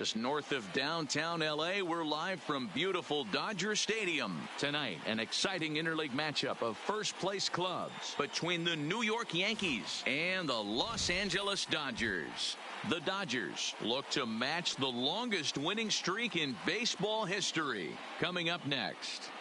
Just north of downtown L.A., we're live from beautiful Dodger Stadium. Tonight, an exciting interleague matchup of first-place clubs between the New York Yankees and the Los Angeles Dodgers. The Dodgers look to match the longest winning streak in baseball history. Coming up next.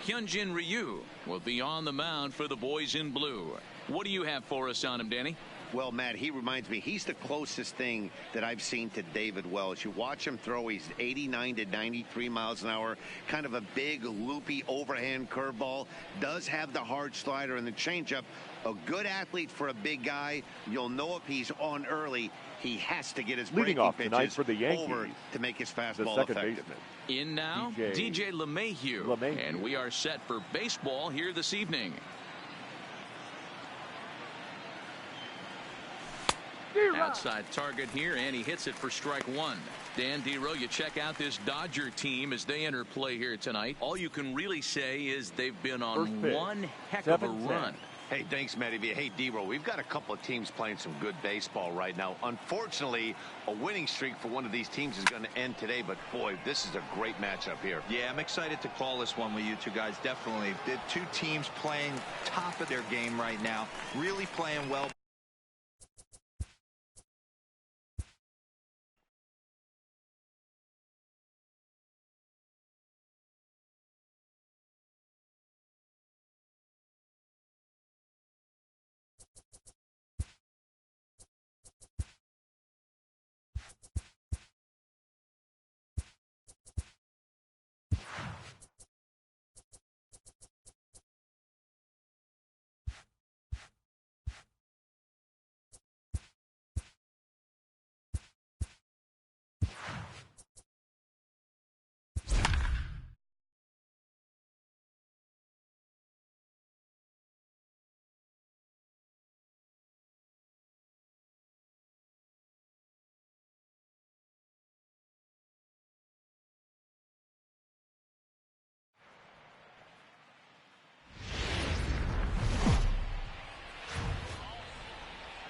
Hyunjin Ryu will be on the mound for the boys in blue. What do you have for us on him, Danny? Well, Matt, he reminds me, he's the closest thing that I've seen to David Wells. You watch him throw, he's 89 to 93 miles an hour, kind of a big, loopy, overhand curveball, does have the hard slider and the changeup. A good athlete for a big guy. You'll know if he's on early, he has to get his leading off pitches tonight for the Yankees, over to make his fastball effective. Baseman. In now, DJ LeMahieu. And we are set for baseball here this evening. Outside target here, and he hits it for strike one. Dan Dero, you check out this Dodger team as they enter play here tonight. All you can really say is they've been on one heck of a run. Hey, thanks, Matty. Hey, Dero, we've got a couple of teams playing some good baseball right now. Unfortunately, a winning streak for one of these teams is going to end today, but boy, this is a great matchup here. Yeah, I'm excited to call this one with you two guys. Definitely. The two teams playing top of their game right now, really playing well.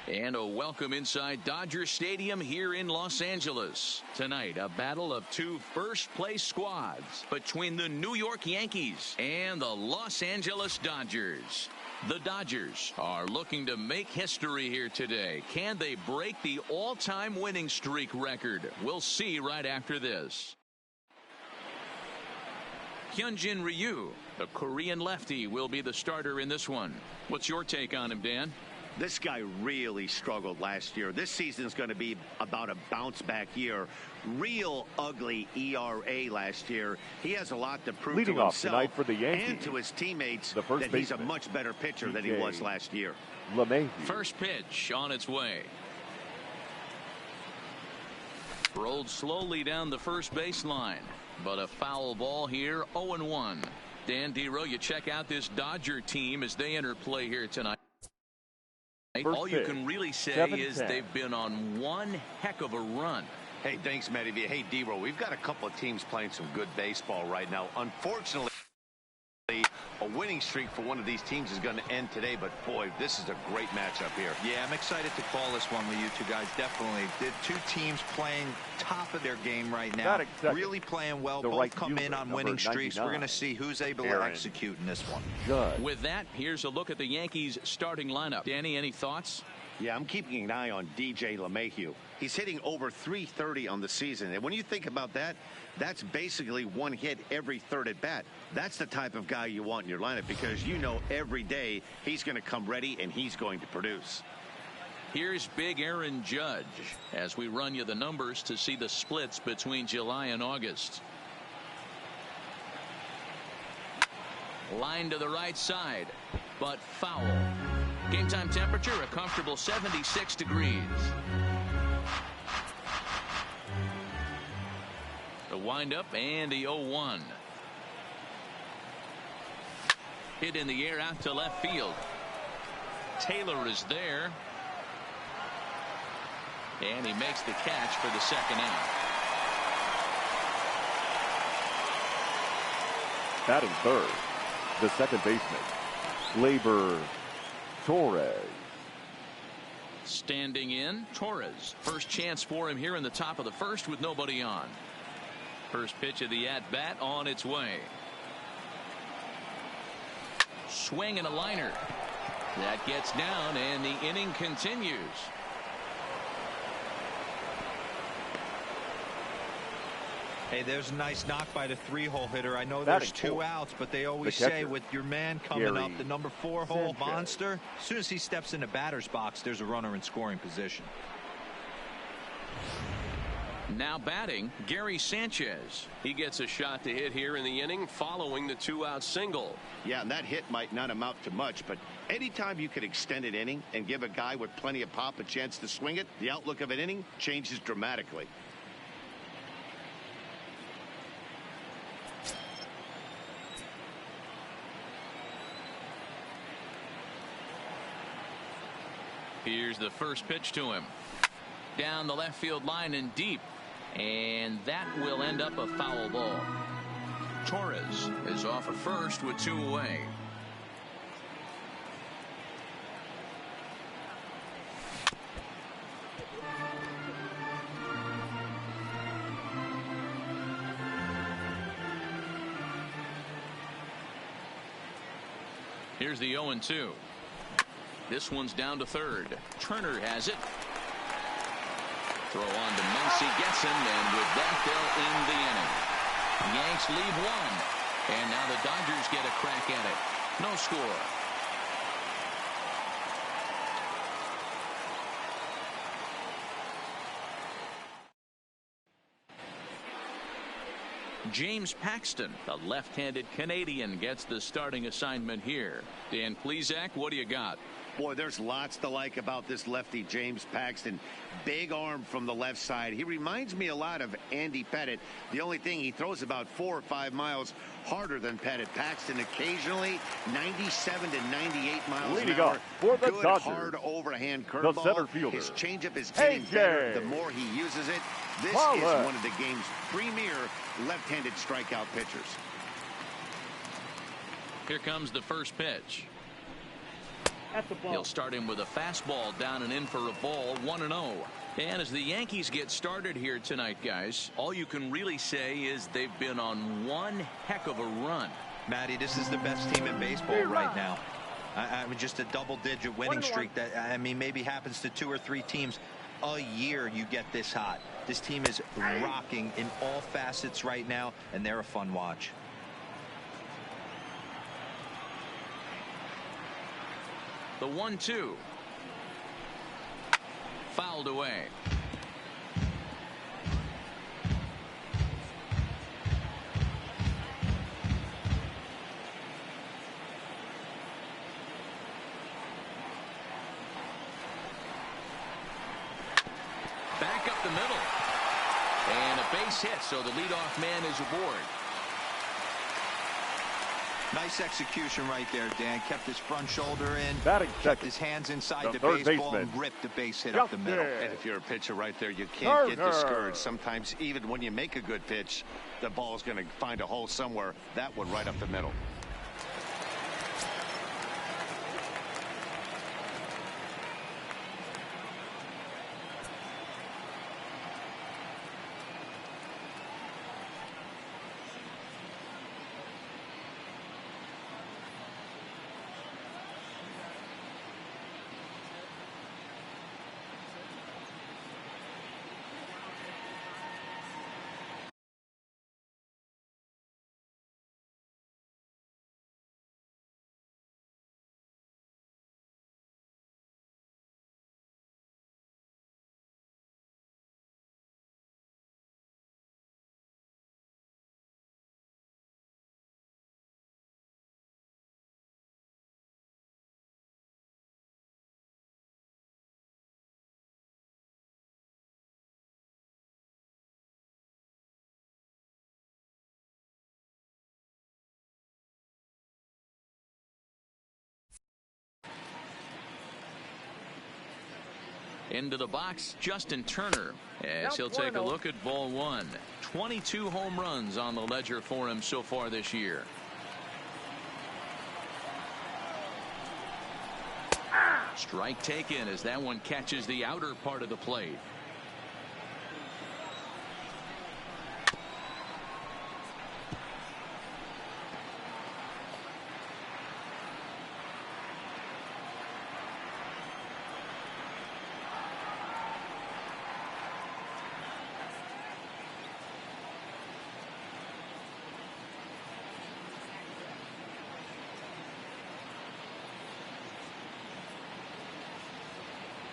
And a welcome inside Dodger Stadium here in Los Angeles. Tonight, a battle of two first-place squads between the New York Yankees and the Los Angeles Dodgers. The Dodgers are looking to make history here today. Can they break the all-time winning streak record? We'll see right after this. Hyunjin Ryu, the Korean lefty, will be the starter in this one. What's your take on him, Dan? This guy really struggled last year. This season is going to be about a bounce-back year. Real ugly ERA last year. He has a lot to prove leading to off himself tonight for the Yankees, and to his teammates the first that he's a much better pitcher than he was last year. LeMahieu. First pitch on its way. Rolled slowly down the first baseline, but a foul ball here, 0-1. Dan Dero, you check out this Dodger team as they enter play here tonight. All you can really say is they've been on one heck of a run. Hey, thanks, Matty. Hey, Dero, we've got a couple of teams playing some good baseball right now. Unfortunately, a winning streak for one of these teams is going to end today, but boy, this is a great matchup here. Yeah, I'm excited to call this one with you two guys. Definitely. The two teams playing top of their game right now, really playing well. Both come in on winning streaks. We're going to see who's able to execute in this one. Good. With that, here's a look at the Yankees starting lineup. Danny, any thoughts? Yeah, I'm keeping an eye on DJ LeMahieu. He's hitting over .330 on the season. And when you think about that, that's basically one hit every third at bat. That's the type of guy you want in your lineup because you know every day he's going to come ready and he's going to produce. Here's Big Aaron Judge as we run you the numbers to see the splits between July and August. Line to the right side, but foul. Game time temperature, a comfortable 76 degrees. The windup and the 0-1. Hit in the air out to left field. Taylor is there. And he makes the catch for the second out. Batting third, the second baseman, Gleyber Torres. Standing in, Torres. First chance for him here in the top of the first with nobody on. First pitch of the at-bat on its way. Swing and a liner. That gets down, and the inning continues. Hey, there's a nice knock by the 3-hole hitter. I know there's 2 outs, but they always say with your man coming up, the number 4-hole monster, as soon as he steps in the batter's box, there's a runner in scoring position. Now batting, Gary Sanchez. He gets a shot to hit here in the inning following the 2-out single. Yeah, and that hit might not amount to much, but anytime you can extend an inning and give a guy with plenty of pop a chance to swing it, the outlook of an inning changes dramatically. Here's the first pitch to him. Down the left field line and deep. And that will end up a foul ball. Torres is off at first with 2 away. Here's the 0-2. This one's down to third. Turner has it. Throw on to Muncy, gets him, and with that they'll end the inning. Yanks leave 1, and now the Dodgers get a crack at it. No score. James Paxton, the left-handed Canadian, gets the starting assignment here. Dan Plesac, what do you got? Boy, there's lots to like about this lefty, James Paxton. Big arm from the left side. He reminds me a lot of Andy Pettitte. The only thing, he throws about 4 or 5 miles harder than Pettitte. Paxton occasionally 97 to 98 miles Leading an hour. up for the Good, Dodgers, hard overhand the curveball. center fielder, His changeup is getting better the more he uses it. This is one of the game's premier left-handed strikeout pitchers. Here comes the first pitch. He'll start him with a fastball down and in for a ball, 1-0. And as the Yankees get started here tonight, guys, all you can really say is they've been on one heck of a run. Matty, this is the best team in baseball right now. I mean, just a double-digit winning streak that, I mean, maybe happens to 2 or 3 teams a year. You get this hot. This team is rocking in all facets right now, and they're a fun watch. The 1-2. Fouled away. Back up the middle. And a base hit, so the leadoff man is aboard. Nice execution right there, Dan. Kept his front shoulder in, batting kept his hands inside the baseball, and ripped the base hit up the middle. And if you're a pitcher right there, you can't get discouraged. Sometimes even when you make a good pitch, the ball's going to find a hole somewhere. That one right up the middle. Into the box, Justin Turner, as he'll take a look at ball 1. 22 home runs on the ledger for him so far this year. Strike taken as that one catches the outer part of the plate.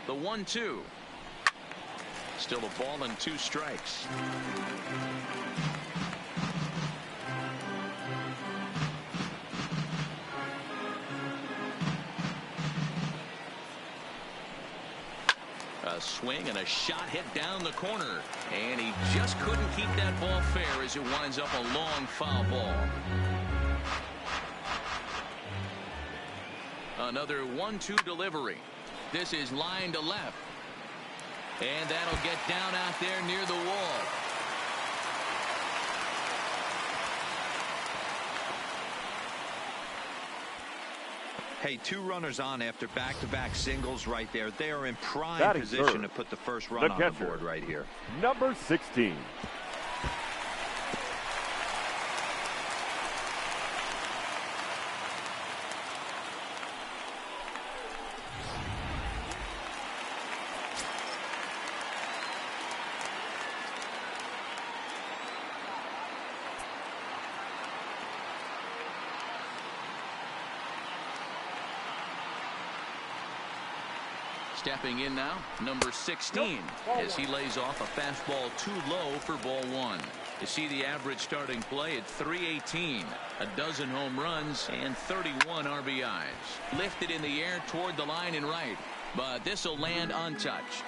The 1-2. Still a ball and 2 strikes. A swing and a shot hit down the corner, and he just couldn't keep that ball fair as it winds up a long foul ball. Another 1-2 delivery. This is line to left. And that'll get down out there near the wall. Hey, 2 runners on after back-to-back singles right there. They are in prime position to put the first run on the board right here. Number 16. Stepping in now, number 16, as he lays off a fastball too low for ball 1. You see the average starting play at .318, a dozen home runs and 31 RBIs. Lifted in the air toward the line and right, but this will land untouched.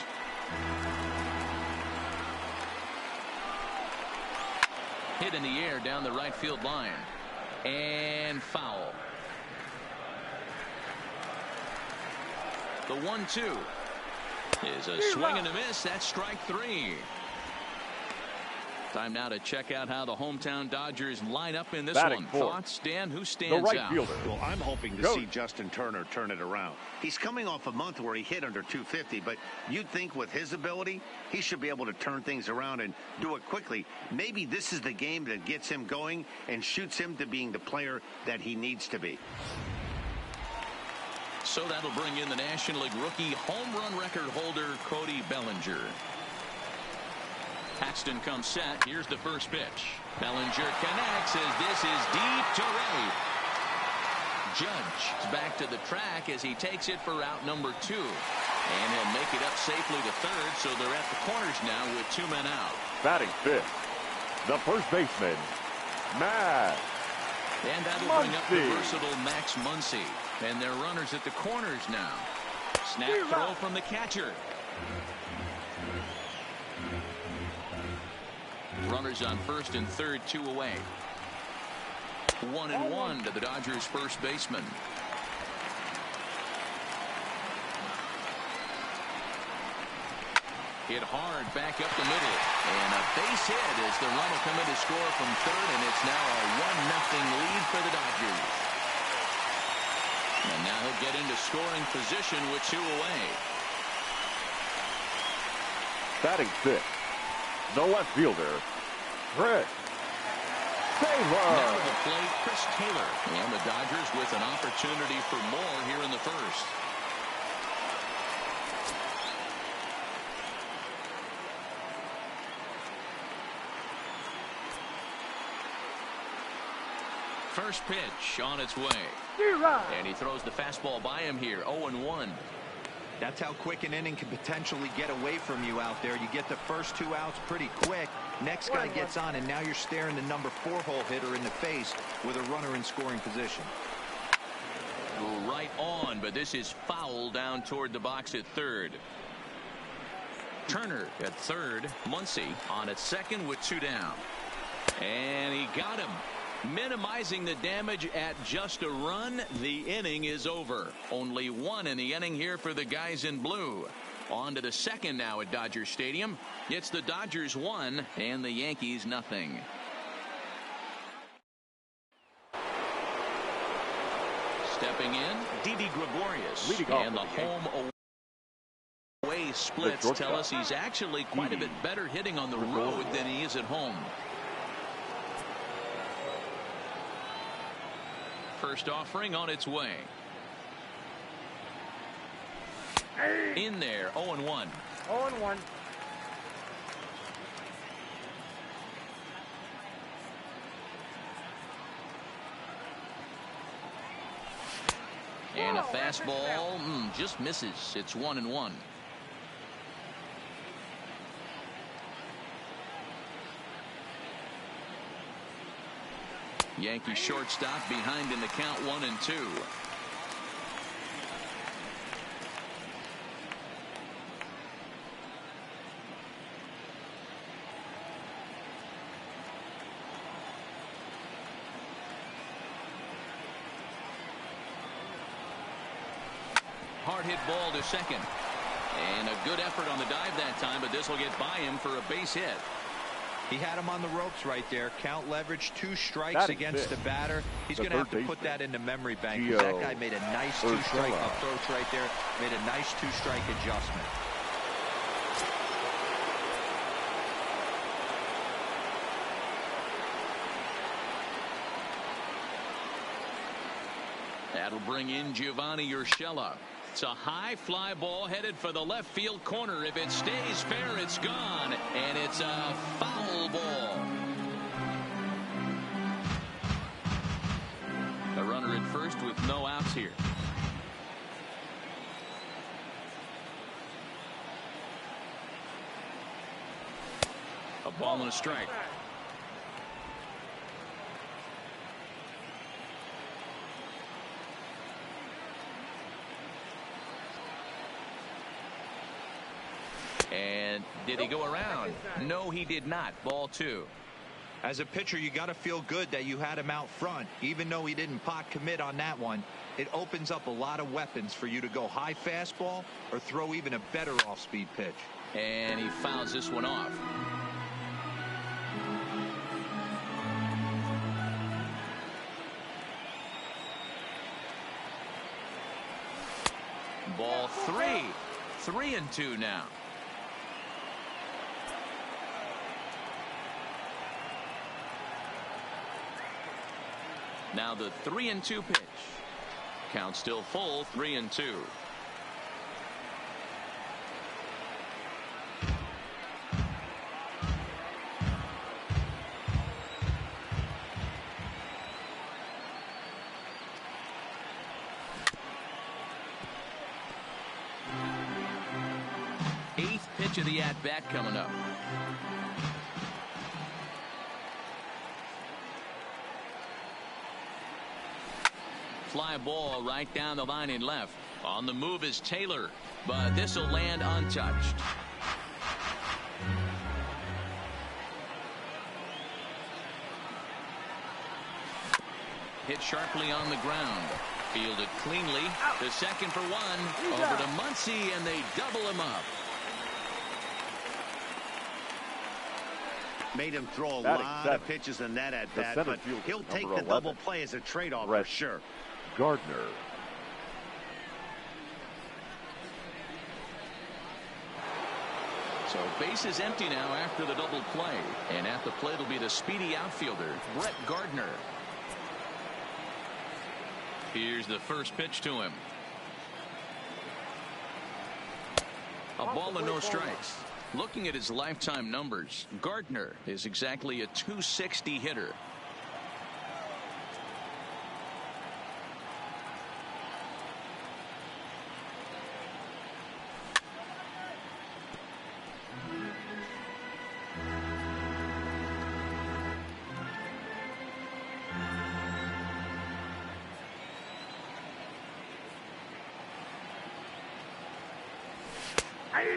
Hit in the air down the right field line, and foul. The 1-2 is a swing and a miss. That's strike 3. Time now to check out how the hometown Dodgers line up in this one. Thoughts, Dan? Who stands out? Well, I'm hoping to see Justin Turner turn it around. He's coming off a month where he hit under .250, but you'd think with his ability, he should be able to turn things around and do it quickly. Maybe this is the game that gets him going and shoots him to being the player that he needs to be. So that'll bring in the National League rookie home run record holder Cody Bellinger. Paxton comes set. Here's the first pitch. Bellinger connects as this is deep to right. Judge is back to the track as he takes it for route number 2. And he'll make it up safely to third, so they're at the corners now with 2 men out. Batting fifth, the first baseman, Max. And that'll bring up the versatile Max Muncy. And they're runners at the corners now. Snap throw from the catcher. Runners on first and third, 2 away. 1-1 to the Dodgers first baseman. Hit hard back up the middle. And a base hit as the run will come in to score from third, and it's now a 1-0 lead for the Dodgers. And now he'll get into scoring position with 2 away. Batting fifth, the left fielder, Chris Taylor. Now to the plate, Chris Taylor. And the Dodgers with an opportunity for more here in the first. First pitch on its way. And he throws the fastball by him here. 0-1. That's how quick an inning can potentially get away from you out there. You get the first 2 outs pretty quick. Next guy gets on, and now you're staring the number 4-hole hitter in the face with a runner in scoring position. Right on, but this is foul down toward the box at third. Turner at third. Muncy on at second with 2 down. And he got him. Minimizing the damage at just a run. The inning is over. Only 1 in the inning here for the guys in blue. On to the second now at Dodger Stadium. It's the Dodgers 1 and the Yankees nothing. Stepping in, Didi Gregorius. Gregorius. And the home away splits tell us he's actually quite a bit better hitting on the road than he is at home. First offering on its way. In there, 0-1. 0-1. And a fastball just misses. It's 1-1. Yankee shortstop behind in the count 1-2. Hard hit ball to second. And a good effort on the dive that time, but this will get by him for a base hit. He had him on the ropes right there. Count leverage, 2 strikes against the batter. He's going to have to put that into memory bank, because that guy made a nice 2-strike approach right there. Made a nice 2-strike adjustment. That'll bring in Giovanni Urshela. It's a high fly ball headed for the left field corner. If it stays fair, it's gone. And it's a foul ball. A runner at first with no outs here. A ball and a strike. And did he go around? No, he did not. Ball 2. As a pitcher, you got to feel good that you had him out front. Even though he didn't pot commit on that one, it opens up a lot of weapons for you to go high fastball or throw even a better off-speed pitch. And he fouls this one off. Ball 3. 3-2 now. Now the 3-2 pitch. Count still full, 3-2. Eighth pitch of the at-bat coming up. Fly ball right down the line in left. On the move is Taylor, but this will land untouched. Hit sharply on the ground. Fielded cleanly. The second for 1. Over to Muncy, and they double him up. Made him throw a lot of pitches in that at bat, but he'll take the double play as a trade-off for sure. Gardner. So base is empty now after the double play, and at the plate will be the speedy outfielder Brett Gardner. Here's the first pitch to him. A ball and no strikes. Looking at his lifetime numbers, Gardner is exactly a .260 hitter.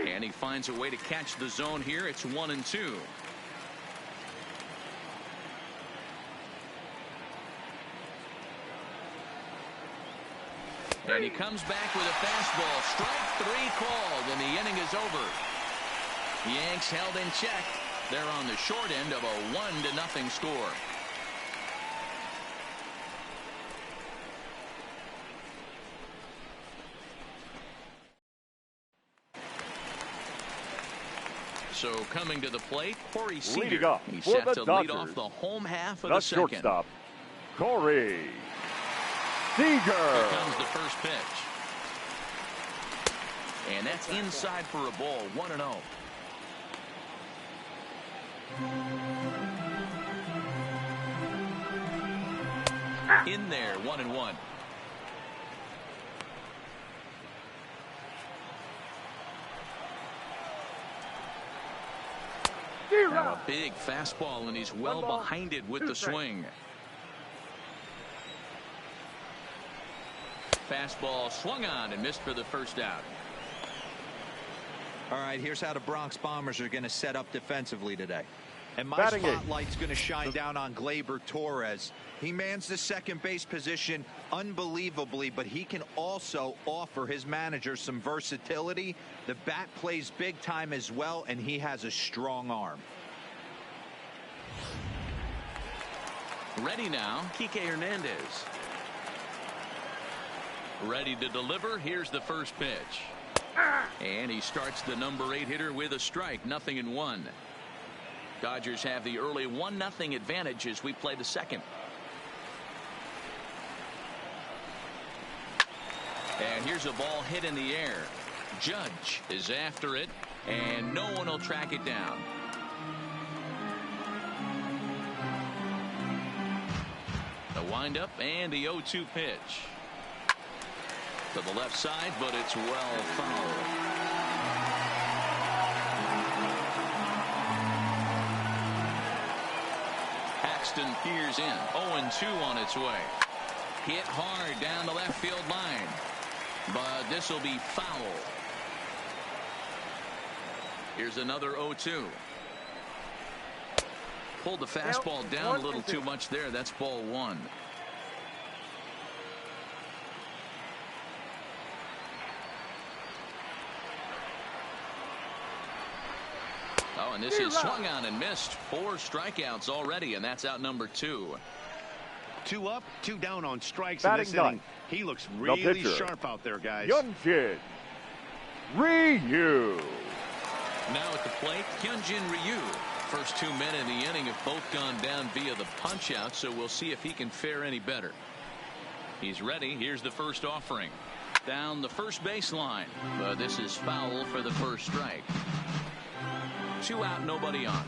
And he finds a way to catch the zone here. It's 1-2. And he comes back with a fastball. Strike 3 called, and the inning is over. Yanks held in check. They're on the short end of a 1-0 score. So coming to the plate, Corey Seager. Leading up He's for set the to Dodgers, lead off the home half of the the second. shortstop, Corey Seager. Here comes the first pitch. And that's inside for a ball, 1-0. In there, 1-1. Now a big fastball, and he's well behind it with the swing. Fastball swung on and missed for the first out. All right, here's how the Bronx Bombers are going to set up defensively today. And my Batting spotlight's going to shine down on Gleyber Torres. He mans the second base position unbelievably, but he can also offer his manager some versatility. The bat plays big time as well, and he has a strong arm. Ready now, Kike Hernandez. Ready to deliver. Here's the first pitch. And he starts the number 8 hitter with a strike, 0-1. Dodgers have the early 1-0 advantage as we play the second. And here's a ball hit in the air. Judge is after it, and no one will track it down. The windup and the 0-2 pitch. To the left side, but it's well fouled. Paxton peers in. 0-2 on its way. Hit hard down the left field line. But this will be foul. Here's another 0-2. Pulled the fastball down a little too much there. That's ball 1. Oh, and this is swung on and missed. 4 strikeouts already, and that's out number 2. 2 up, 2 down on strikes Batting in this inning. He looks really sharp out there, guys. Hyunjin Ryu. Now at the plate, Hyunjin Ryu. First 2 men in the inning have both gone down via the punch out, so we'll see if he can fare any better. He's ready. Here's the first offering. Down the first baseline. But this is foul for the first strike. 2 out, nobody on.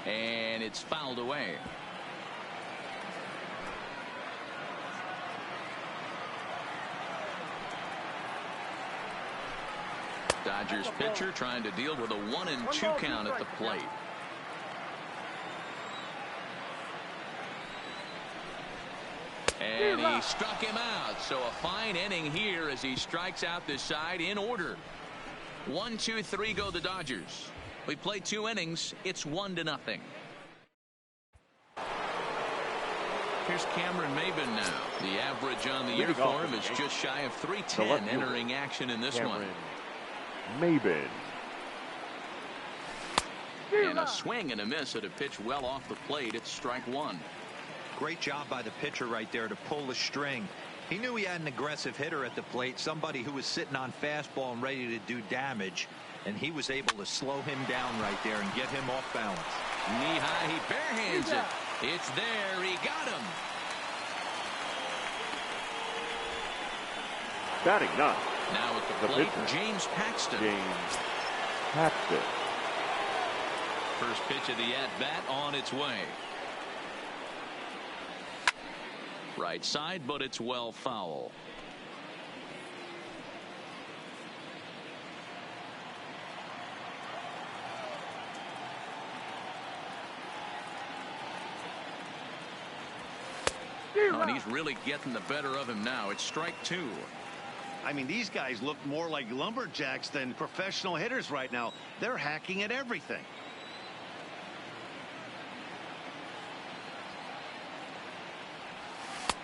And it's fouled away. Dodgers pitcher trying to deal with a 1-2 count at the plate. And he struck him out. So a fine inning here as he strikes out this side in order. 1, 2, 3 go the Dodgers. We played 2 innings. It's 1-0. Here's Cameron Maybin now. The average on the year for him is just shy of 310 entering action in this one. Maybin. And a swing and a miss at a pitch well off the plate. It's strike 1. Great job by the pitcher right there to pull the string. He knew he had an aggressive hitter at the plate, somebody who was sitting on fastball and ready to do damage, and he was able to slow him down right there and get him off balance. Knee high, he barehands it. It's there. He got him. Batting 9. Now at the plate, James Paxton. First pitch of the at-bat on its way. Right side, but it's well foul. Oh, and he's really getting the better of him now. It's strike 2. I mean, these guys look more like lumberjacks than professional hitters right now. They're hacking at everything.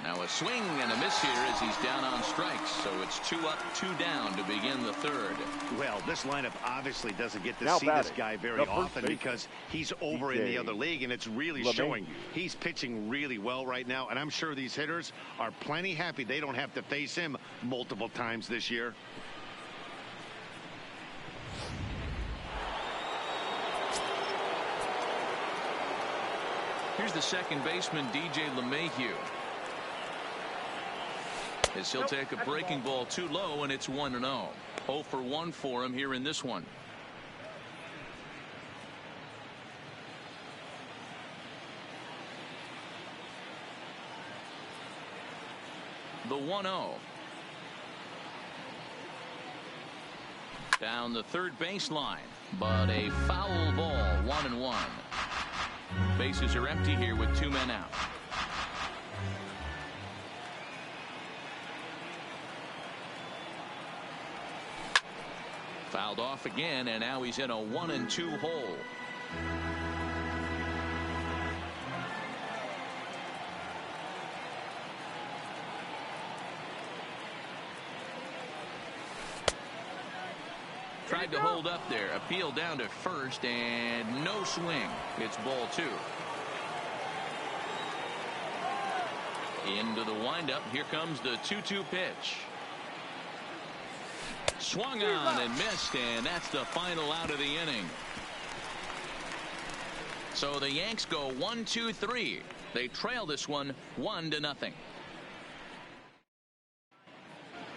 Now a swing and a miss here as he's down on strikes. So it's 2 up, 2 down to begin the third. Well, this lineup obviously doesn't get to see this guy very often because he's over in the other league, and it's really showing. He's pitching really well right now, and I'm sure these hitters are plenty happy they don't have to face him multiple times this year. Here's the second baseman, DJ LeMahieu. As he'll take a breaking ball too low, and it's 1-0. 0 for 1 for him here in this one. The 1-0. Down the third baseline, but a foul ball, 1-1. Bases are empty here with 2 men out. Fouled off again, and now he's in a 1-2 hole. Tried to hold up there. Appeal down to first, and no swing. It's ball 2. Into the windup. Here comes the 2-2 pitch. Swung on and missed, and that's the final out of the inning. So the Yanks go 1-2-3. They trail this one 1-0.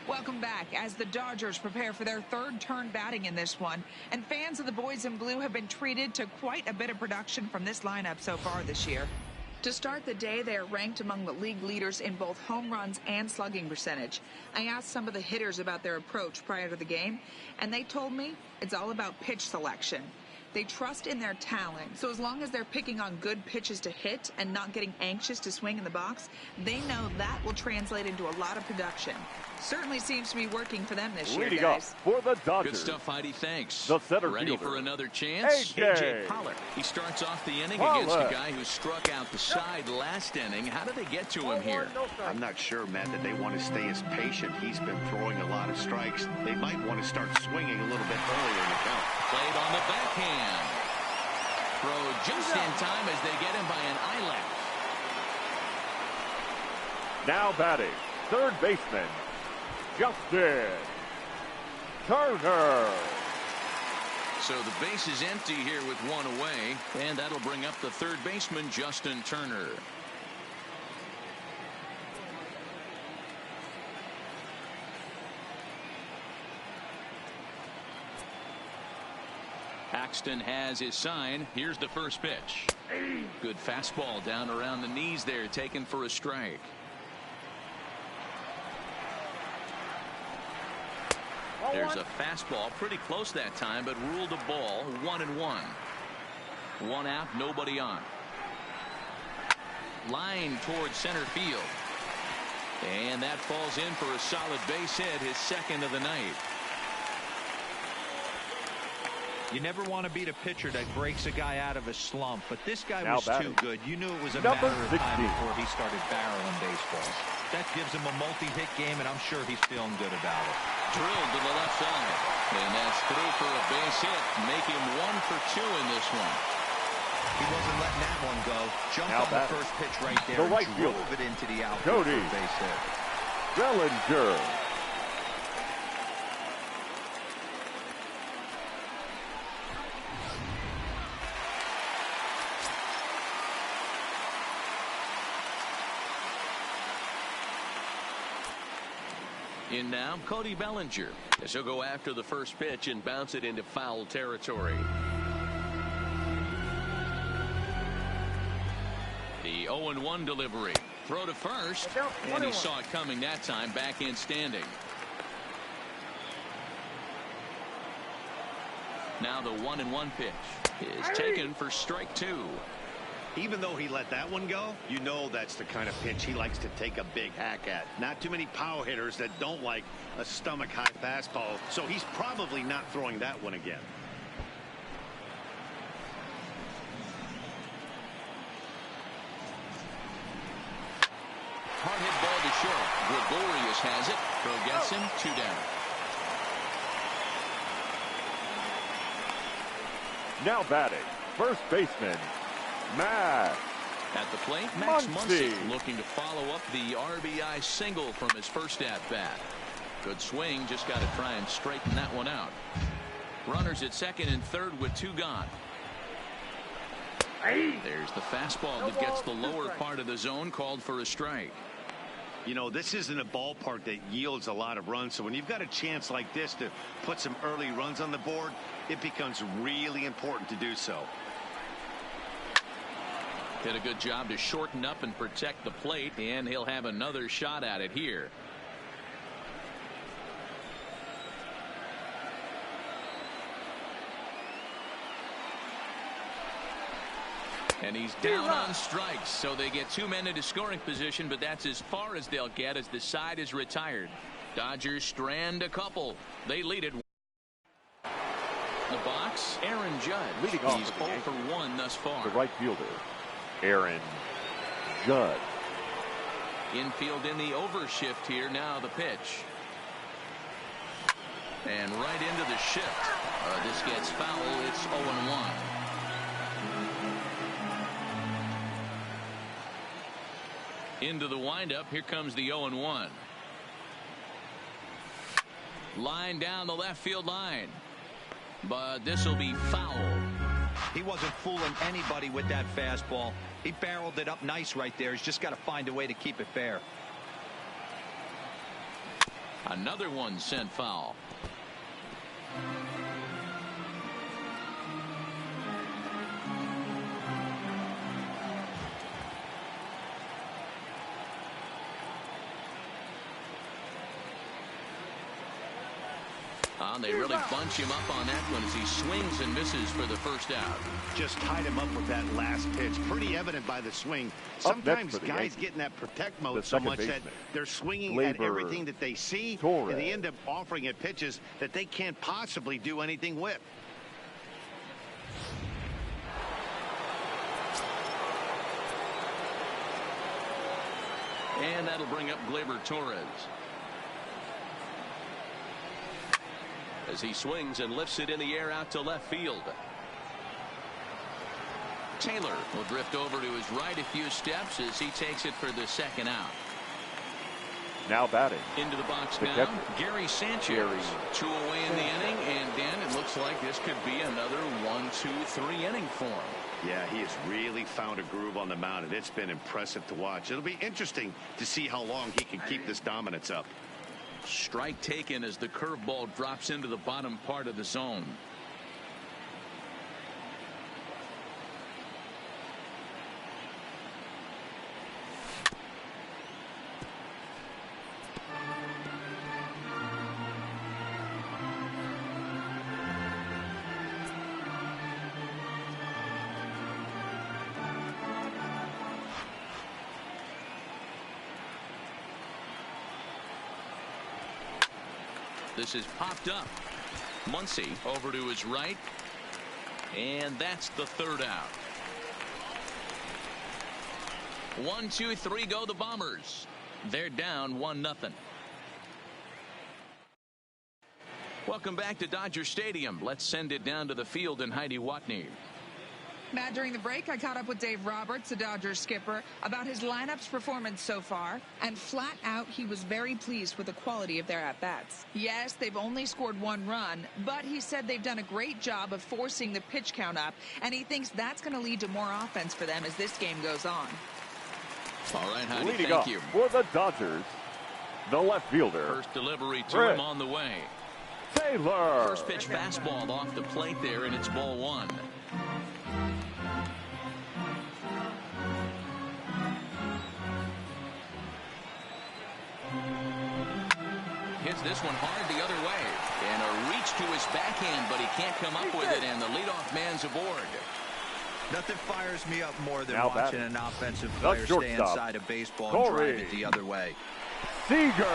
Welcome back as the Dodgers prepare for their third turn batting in this one, and fans of the boys in blue have been treated to quite a bit of production from this lineup so far this year. To start the day, they are ranked among the league leaders in both home runs and slugging percentage. I asked some of the hitters about their approach prior to the game, and they told me it's all about pitch selection. They trust in their talent, so as long as they're picking on good pitches to hit and not getting anxious to swing in the box, they know that will translate into a lot of production. Certainly seems to be working for them this year, guys. For the Dodgers. Good stuff, Heidi. Thanks. The center Ready fielder. for another chance? AJ Pollard. He starts off the inning against a guy who struck out the side last inning. How did they get to him here? I'm not sure, Matt, that they want to stay as patient. He's been throwing a lot of strikes. They might want to start swinging a little bit earlier in the count. Played on the backhand. Throw just in time as they get him by an eyelash. Now batting, third baseman, Justin Turner. So the base is empty here with 1 away, and that'll bring up the third baseman, Justin Turner. Paxton has his sign. Here's the first pitch. Good fastball down around the knees there, taken for a strike. There's a fastball pretty close that time, but ruled a ball. 1-1. 1 out, nobody on. Line towards center field. And that falls in for a solid base hit, his second of the night. You never want to beat a pitcher that breaks a guy out of a slump, but this guy was too good. You knew it was a matter of time before he started barreling baseballs. That gives him a multi-hit game, and I'm sure he's feeling good about it. Drilled to the left side, and that's through for a base hit. Make him 1 for 2 in this one. He wasn't letting that one go. Jumped on the first pitch right there and drove it into the outfield for a base hit. Bellinger. In now, Cody Bellinger, as he'll go after the first pitch and bounce it into foul territory. The 0-1 delivery. Throw to first, and he saw it coming that time, back in standing. Now the 1-1 pitch is taken for strike 2. Even though he let that one go, you know that's the kind of pitch he likes to take a big hack at. Not too many power hitters that don't like a stomach-high fastball, so he's probably not throwing that one again. Hard hit ball to short. Gregorius has it. Throw gets him. 2 down. Now batting, first baseman, Max. At the plate, Max Muncy looking to follow up the RBI single from his first at-bat. Good swing, just got to try and straighten that one out. Runners at second and third with 2 gone. There's the fastball that gets the lower part of the zone, called for a strike. You know, this isn't a ballpark that yields a lot of runs, so when you've got a chance like this to put some early runs on the board, it becomes really important to do so. Did a good job to shorten up and protect the plate, and he'll have another shot at it here. And he's down on strikes, so they get 2 men into scoring position, but that's as far as they'll get as the side is retired. Dodgers strand a couple. They lead it. The box, Aaron Judge. Leading He's off 0 for 1 thus far. The right fielder, Aaron Judge. Infield in the overshift here. Now the pitch. And right into the shift. This gets foul. It's 0-1. Into the windup. Here comes the 0-1. Line down the left field line. But this will be foul. He wasn't fooling anybody with that fastball. He barreled it up nice right there. He's just got to find a way to keep it fair. Another one sent foul. They really bunch him up on that one as he swings and misses for the first out. Just tied him up with that last pitch. Pretty evident by the swing. Sometimes guys get in that protect mode so much that they're swinging at everything that they see, and they end up offering at pitches that they can't possibly do anything with. And that'll bring up Gleyber Torres. As he swings and lifts it in the air out to left field. Taylor will drift over to his right a few steps as he takes it for the second out. Now batting. Into the box now, Gary Sanchez. 2 away in the inning, and Dan, it looks like this could be another 1-2-3 inning for him. Yeah, he has really found a groove on the mound, and it's been impressive to watch. It'll be interesting to see how long he can keep this dominance up. Strike taken as the curveball drops into the bottom part of the zone. This is popped up. Muncy over to his right. And that's the third out. 1, 2, 3 go the Bombers. They're down 1-0. Welcome back to Dodger Stadium. Let's send it down to the field in Heidi Watney. Matt, during the break, I caught up with Dave Roberts, the Dodgers skipper, about his lineup's performance so far, and flat out, he was very pleased with the quality of their at-bats. Yes, they've only scored 1 run, but he said they've done a great job of forcing the pitch count up, and he thinks that's going to lead to more offense for them as this game goes on. All right, Heidi, leading thank up you. For the Dodgers, the left fielder. First delivery to him on the way. Taylor. First pitch fastball off the plate there, and it's ball 1. Hits this one hard the other way. And a reach to his backhand, but he can't come up with it, and the leadoff man's aboard. Nothing fires me up more than now watching an offensive player stay inside a baseball and drive it the other way. Seager.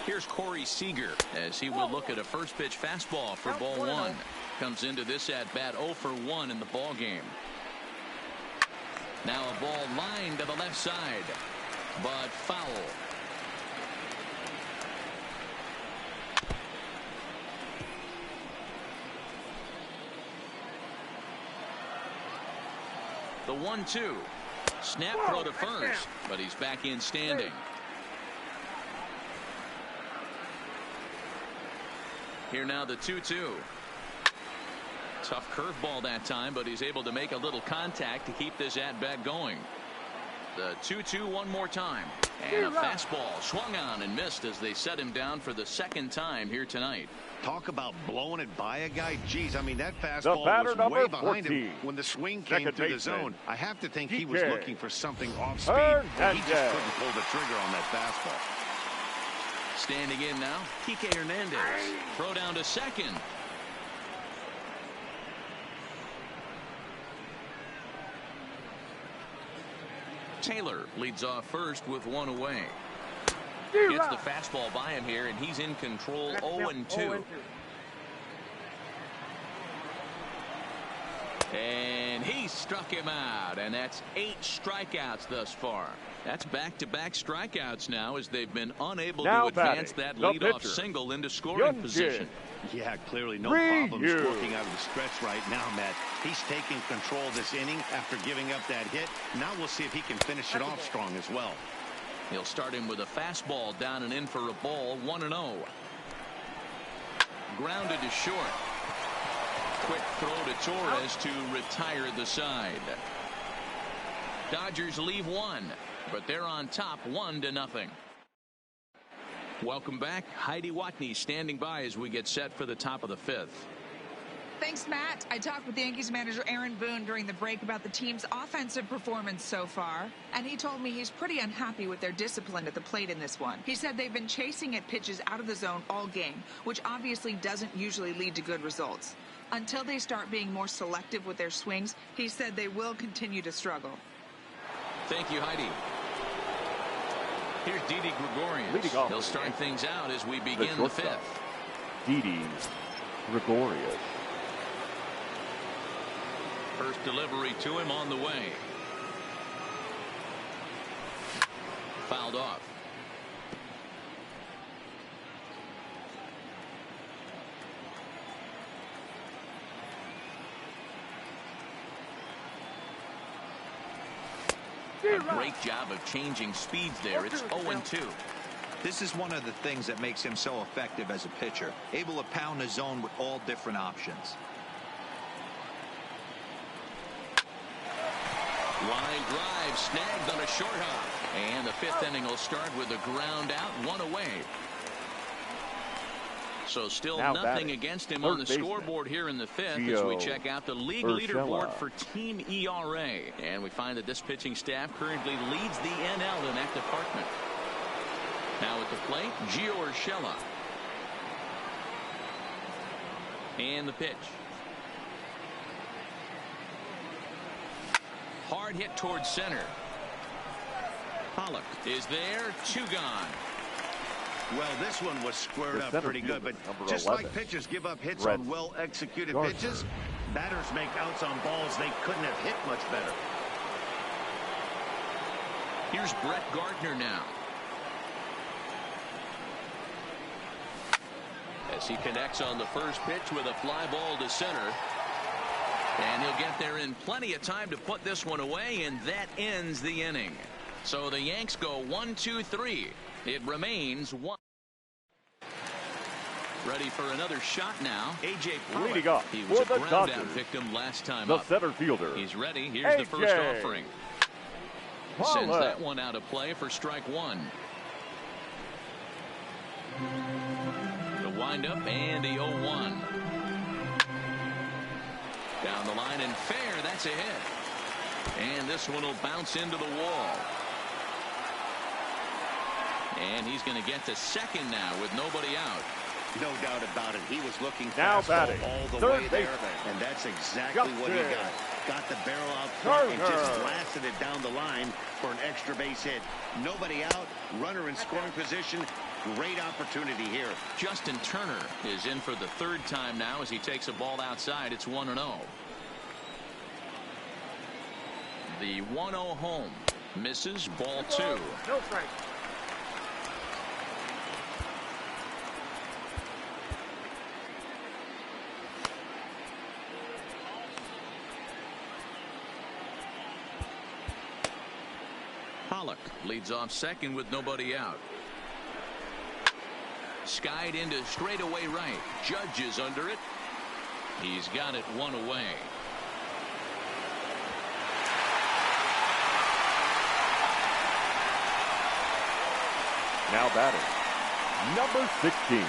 Here's Corey Seager as he will look at a first pitch fastball for ball 1. Comes into this at bat 0 for 1 in the ball game. Now a ball lined to the left side, but foul. The 1-2. Snap throw to first, but he's back in standing. Here now the 2-2. Tough curveball that time, but he's able to make a little contact to keep this at-bat going. The 2-2 one more time. And a fastball swung on and missed as they set him down for the second time here tonight. Talk about blowing it by a guy. Geez, I mean, that fastball was way behind him when the swing came through the zone. I have to think he was looking for something off speed, and he just couldn't pull the trigger on that fastball. Standing in now, Kike Hernandez. Throw down to second. Taylor leads off first with one away. Gets the fastball by him here, and he's in control 0-2. And he struck him out, and that's 8 strikeouts thus far. That's back-to-back strikeouts now as they've been unable to advance that leadoff single into scoring position. Yeah, clearly no problems working out of the stretch right now, Matt. He's taking control of this inning after giving up that hit. Now we'll see if he can finish it off strong as well. He'll start him with a fastball down and in for a ball, 1-0. Grounded to short. Quick throw to Torres to retire the side. Dodgers leave one, but they're on top 1-0. Welcome back. Heidi Watney standing by as we get set for the top of the 5th. Thanks, Matt. I talked with Yankees manager Aaron Boone during the break about the team's offensive performance so far, and he told me he's pretty unhappy with their discipline at the plate in this one. He said they've been chasing at pitches out of the zone all game, which obviously doesn't usually lead to good results. Until they start being more selective with their swings, he said they will continue to struggle. Thank you, Heidi. Here's Didi Gregorius. He'll start things out as we begin the 5th. Didi Gregorius. First delivery to him on the way. Fouled off. A great job of changing speeds there. It's 0-2. This is one of the things that makes him so effective as a pitcher. Able to pound the zone with all different options. Line drive snagged on a short hop. And the 5th inning will start with a ground out, 1 away. So still nothing against him on the scoreboard here in the 5th as we check out the league leaderboard for team ERA. And we find that this pitching staff currently leads the NL in that department. Now at the plate, Gio Urshela. And the pitch. Hard hit towards center. Pollock is there, 2 gone. Well, this one was squared up pretty good, but just 11. Like pitchers give up hits on well-executed pitches, batters make outs on balls they couldn't have hit much better. Here's Brett Gardner now. As he connects on the first pitch with a fly ball to center. And he'll get there in plenty of time to put this one away, and that ends the inning. So the Yanks go 1-2-3. It remains 1. Ready for another shot now. A.J. Pollock. Leading off He was a the ground out victim last time the up. Center fielder. He's ready. Here's the first offering. Pollock. Sends that one out of play for strike 1. The windup and the 0-1. Down the line and fair. That's a hit. And this one will bounce into the wall. And he's going to get to second now with nobody out. No doubt about it. He was looking now batting all the way there, and that's exactly what he got. Got the barrel out front and just blasted it down the line for an extra base hit. Nobody out, runner in scoring position. Great opportunity here. Justin Turner is in for the 3rd time now as he takes a ball outside. It's 1-0. The 1-0 home misses, ball 2. No strike. Pollock leads off second with nobody out. Skied into straightaway right. Judge is under it. He's got it one away. Now batting, number 16.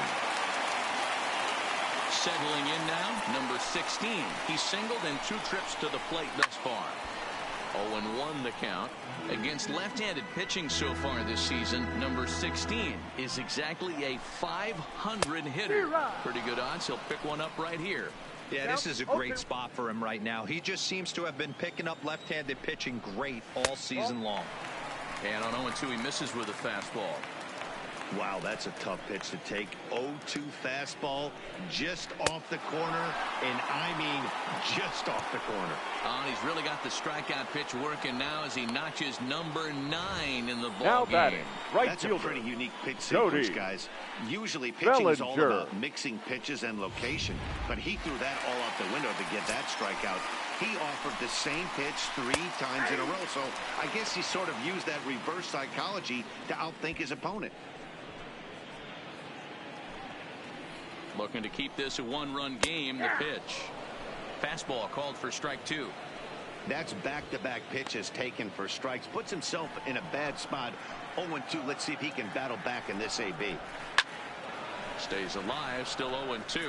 Settling in now, number 16. He's singled in 2 trips to the plate thus far. 0-1 the count. Against left-handed pitching so far this season, number 16 is exactly a 500 hitter. Pretty good odds he'll pick one up right here. Yeah, this is a great spot for him right now. He just seems to have been picking up left-handed pitching great all season long. And on 0-2, he misses with a fastball. Wow, that's a tough pitch to take. 0-2 fastball just off the corner, and I mean just off the corner. He's really got the strikeout pitch working now as he notches number 9 in the ball now game. Batting, right That's fielder. a pretty unique pitch sequence, guys. Usually pitching is all about mixing pitches and location, but he threw that all out the window to get that strikeout. He offered the same pitch 3 times in a row, so I guess he sort of used that reverse psychology to outthink his opponent. Looking to keep this a 1-run game. The pitch. Fastball called for strike 2. That's back-to-back pitches taken for strikes. Puts himself in a bad spot. 0-2. Let's see if he can battle back in this AB. Stays alive. Still 0-2.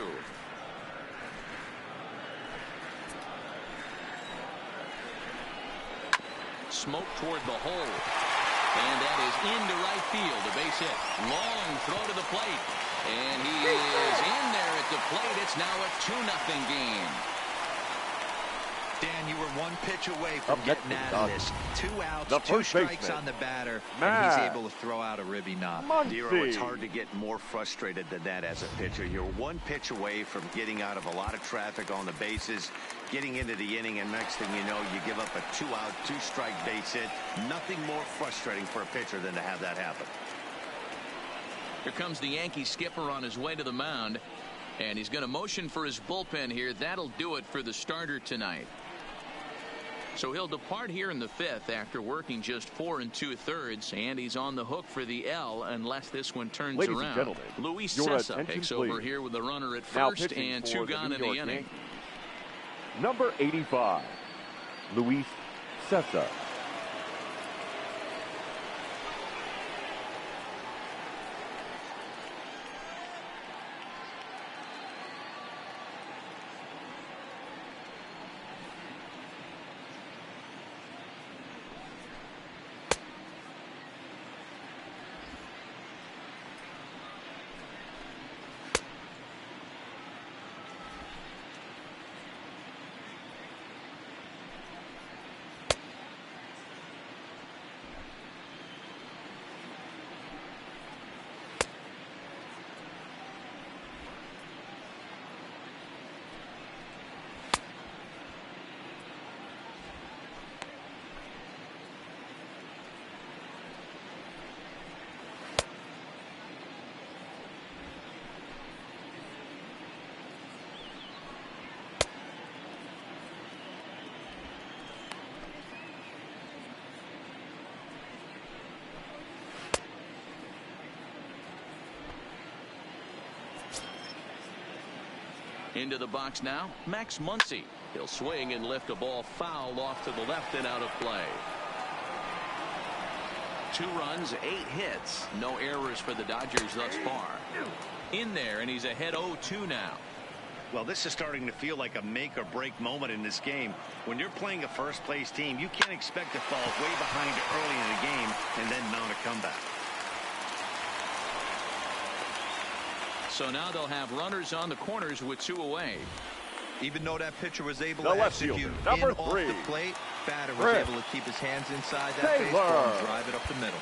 Smoke toward the hole. And that is into right field. A base hit. Long throw to the plate. And he is in there at the plate. It's now a 2-0 game. Dan, you were 1 pitch away from getting out of this. 2 outs, 2 strikes on the batter, and he's able to throw out a ribby knob. Dero, it's hard to get more frustrated than that as a pitcher. You're 1 pitch away from getting out of a lot of traffic on the bases, getting into the inning, and next thing you know, you give up a 2-out, 2-strike base hit. Nothing more frustrating for a pitcher than to have that happen. Here comes the Yankee skipper on his way to the mound, and he's going to motion for his bullpen here. That'll do it for the starter tonight. So he'll depart here in the 5th after working just 4 2/3, and he's on the hook for the L unless this one turns Ladies around. And gentlemen, Luis your Cessa attention, takes please. over here with the runner at Now first and 2 gone in the inning. Yankees. Number 85, Luis Cessa. Into the box now, Max Muncy. He'll swing and lift a ball foul off to the left and out of play. 2 runs, 8 hits. No errors for the Dodgers thus far. In there, and he's ahead 0-2 now. Well, this is starting to feel like a make-or-break moment in this game. When you're playing a first-place team, you can't expect to fall way behind early in the game and then mount a comeback. So now they'll have runners on the corners with 2 away. Even though that pitcher was able The to left execute fielder, in number off 3. the plate, batter was able to keep his hands inside that Taylor. baseball and drive it up the middle.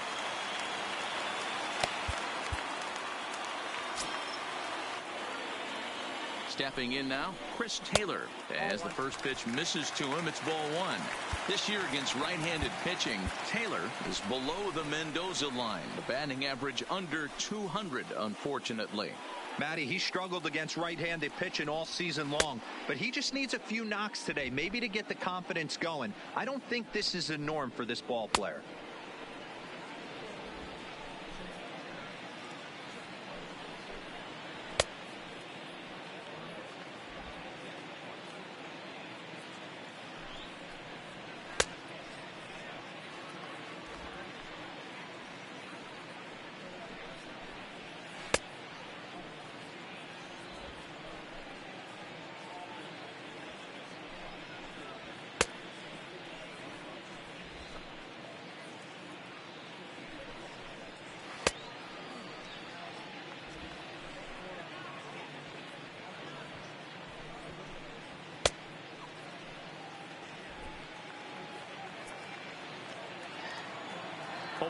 Stepping in now, Chris Taylor. As the first pitch misses to him, it's ball 1. This year against right-handed pitching, Taylor is below the Mendoza line. The batting average under 200, unfortunately. Matty, he struggled against right-handed pitching all season long, but he just needs a few knocks today, maybe to get the confidence going. I don't think this is a norm for this ball player.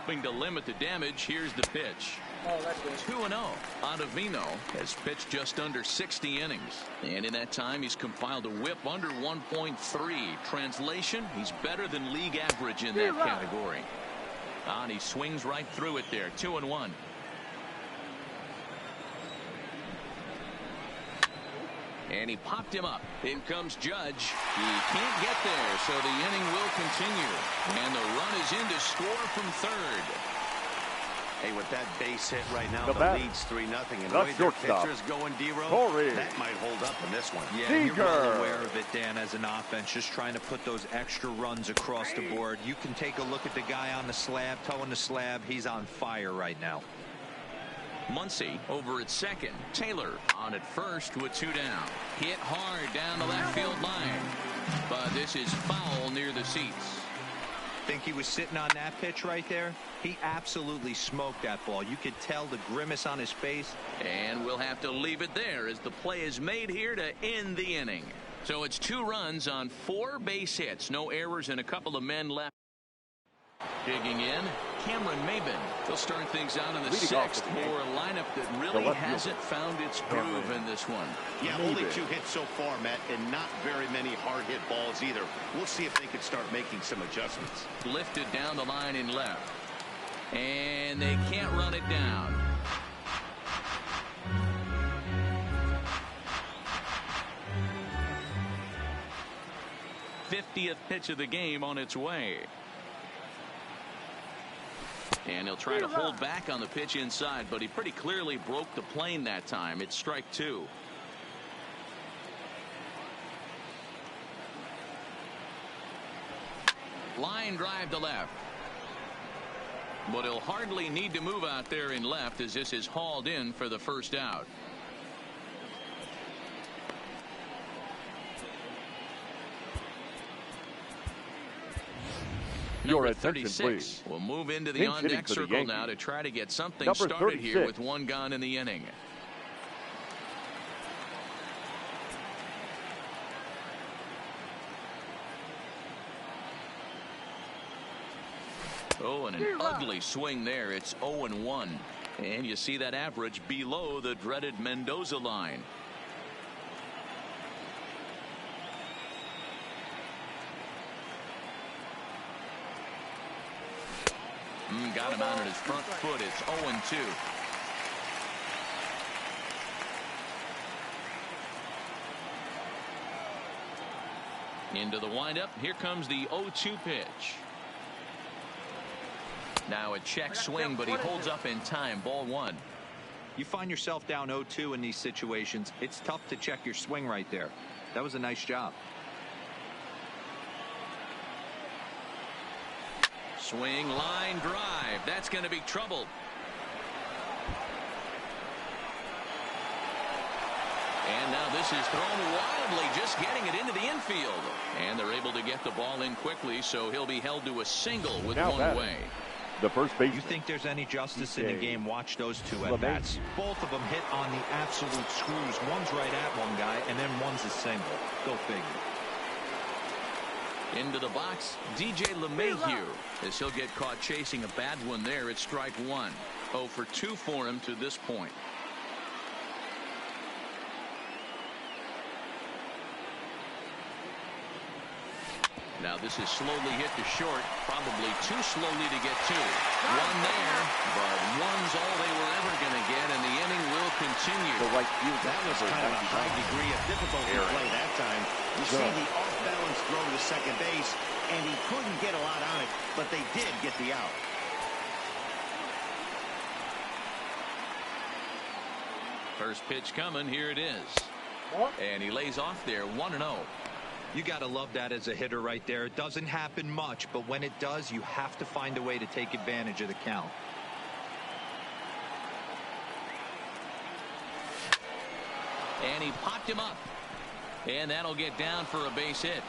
hoping to limit the damage. Here's the pitch. 2-0. Ottavino has pitched just under 60 innings. And in that time, he's compiled a whip under 1.3. Translation, he's better than league average in that category. And he swings right through it there. 2-1. And he popped him up. In comes Judge. He can't get there, so the inning will continue. And the run is in to score from third. Hey, with that base hit right now, the lead's 3-0. And the way their pitcher's going, D-Row, that might hold up in this one. Yeah, you're well aware of it, Dan, as an offense, just trying to put those extra runs across the board. You can take a look at the guy on the slab, towing the slab. He's on fire right now. Muncy over at second. Taylor on at first with 2 down. Hit hard down the left field line. But this is foul near the seats. Think he was sitting on that pitch right there? He absolutely smoked that ball. You could tell the grimace on his face. And we'll have to leave it there as the play is made here to end the inning. So it's 2 runs on 4 base hits. No errors and a couple of men left. Digging in, Cameron Maben. They'll start things out in the 6th for a lineup that really hasn't found its groove in this one. Yeah, only 2 hits so far, Matt, and not very many hard hit balls either. We'll see if they can start making some adjustments. Lifted down the line in left. And they can't run it down. '50th pitch of the game on its way. And he'll try to hold back on the pitch inside, but he pretty clearly broke the plane that time. It's strike 2. Line drive to left. But he'll hardly need to move out there in left as this is hauled in for the first out. Your attention, 36 please. will move into the on-deck circle now to try to get something Number started 36. here with 1 gone in the inning. Oh, and an ugly swing there. It's 0-1. And you see that average below the dreaded Mendoza line. Got him out at his front foot. It's 0-2. Into the windup. Here comes the 0-2 pitch. Now a check swing, but he holds up in time. Ball 1. You find yourself down 0-2 in these situations. It's tough to check your swing right there. That was a nice job. Swing, line drive. That's going to be trouble. And now this is thrown wildly, just getting it into the infield. And they're able to get the ball in quickly, so he'll be held to a single with now 1 away. The first base. You think there's any justice in the game? Watch those 2 at bats. Both of them hit on the absolute screws. One's right at one guy, and then one's a single. Go figure. Into the box, DJ LeMahieu, as he'll get caught chasing a bad one there. It's strike 1. 0 for 2 for him to this point. Now this is slowly hit to short, probably too slowly to get to. 1 there, but 1's all they were ever going to get, and the inning will continue. That was kind of a high degree of difficulty play that time. You see the off-balance throw to second base, and he couldn't get a lot on it, but they did get the out. First pitch coming, here it is. And he lays off there, 1-0. You got to love that as a hitter right there. It doesn't happen much, but when it does, you have to find a way to take advantage of the count. And he popped him up. And that'll get down for a base hit.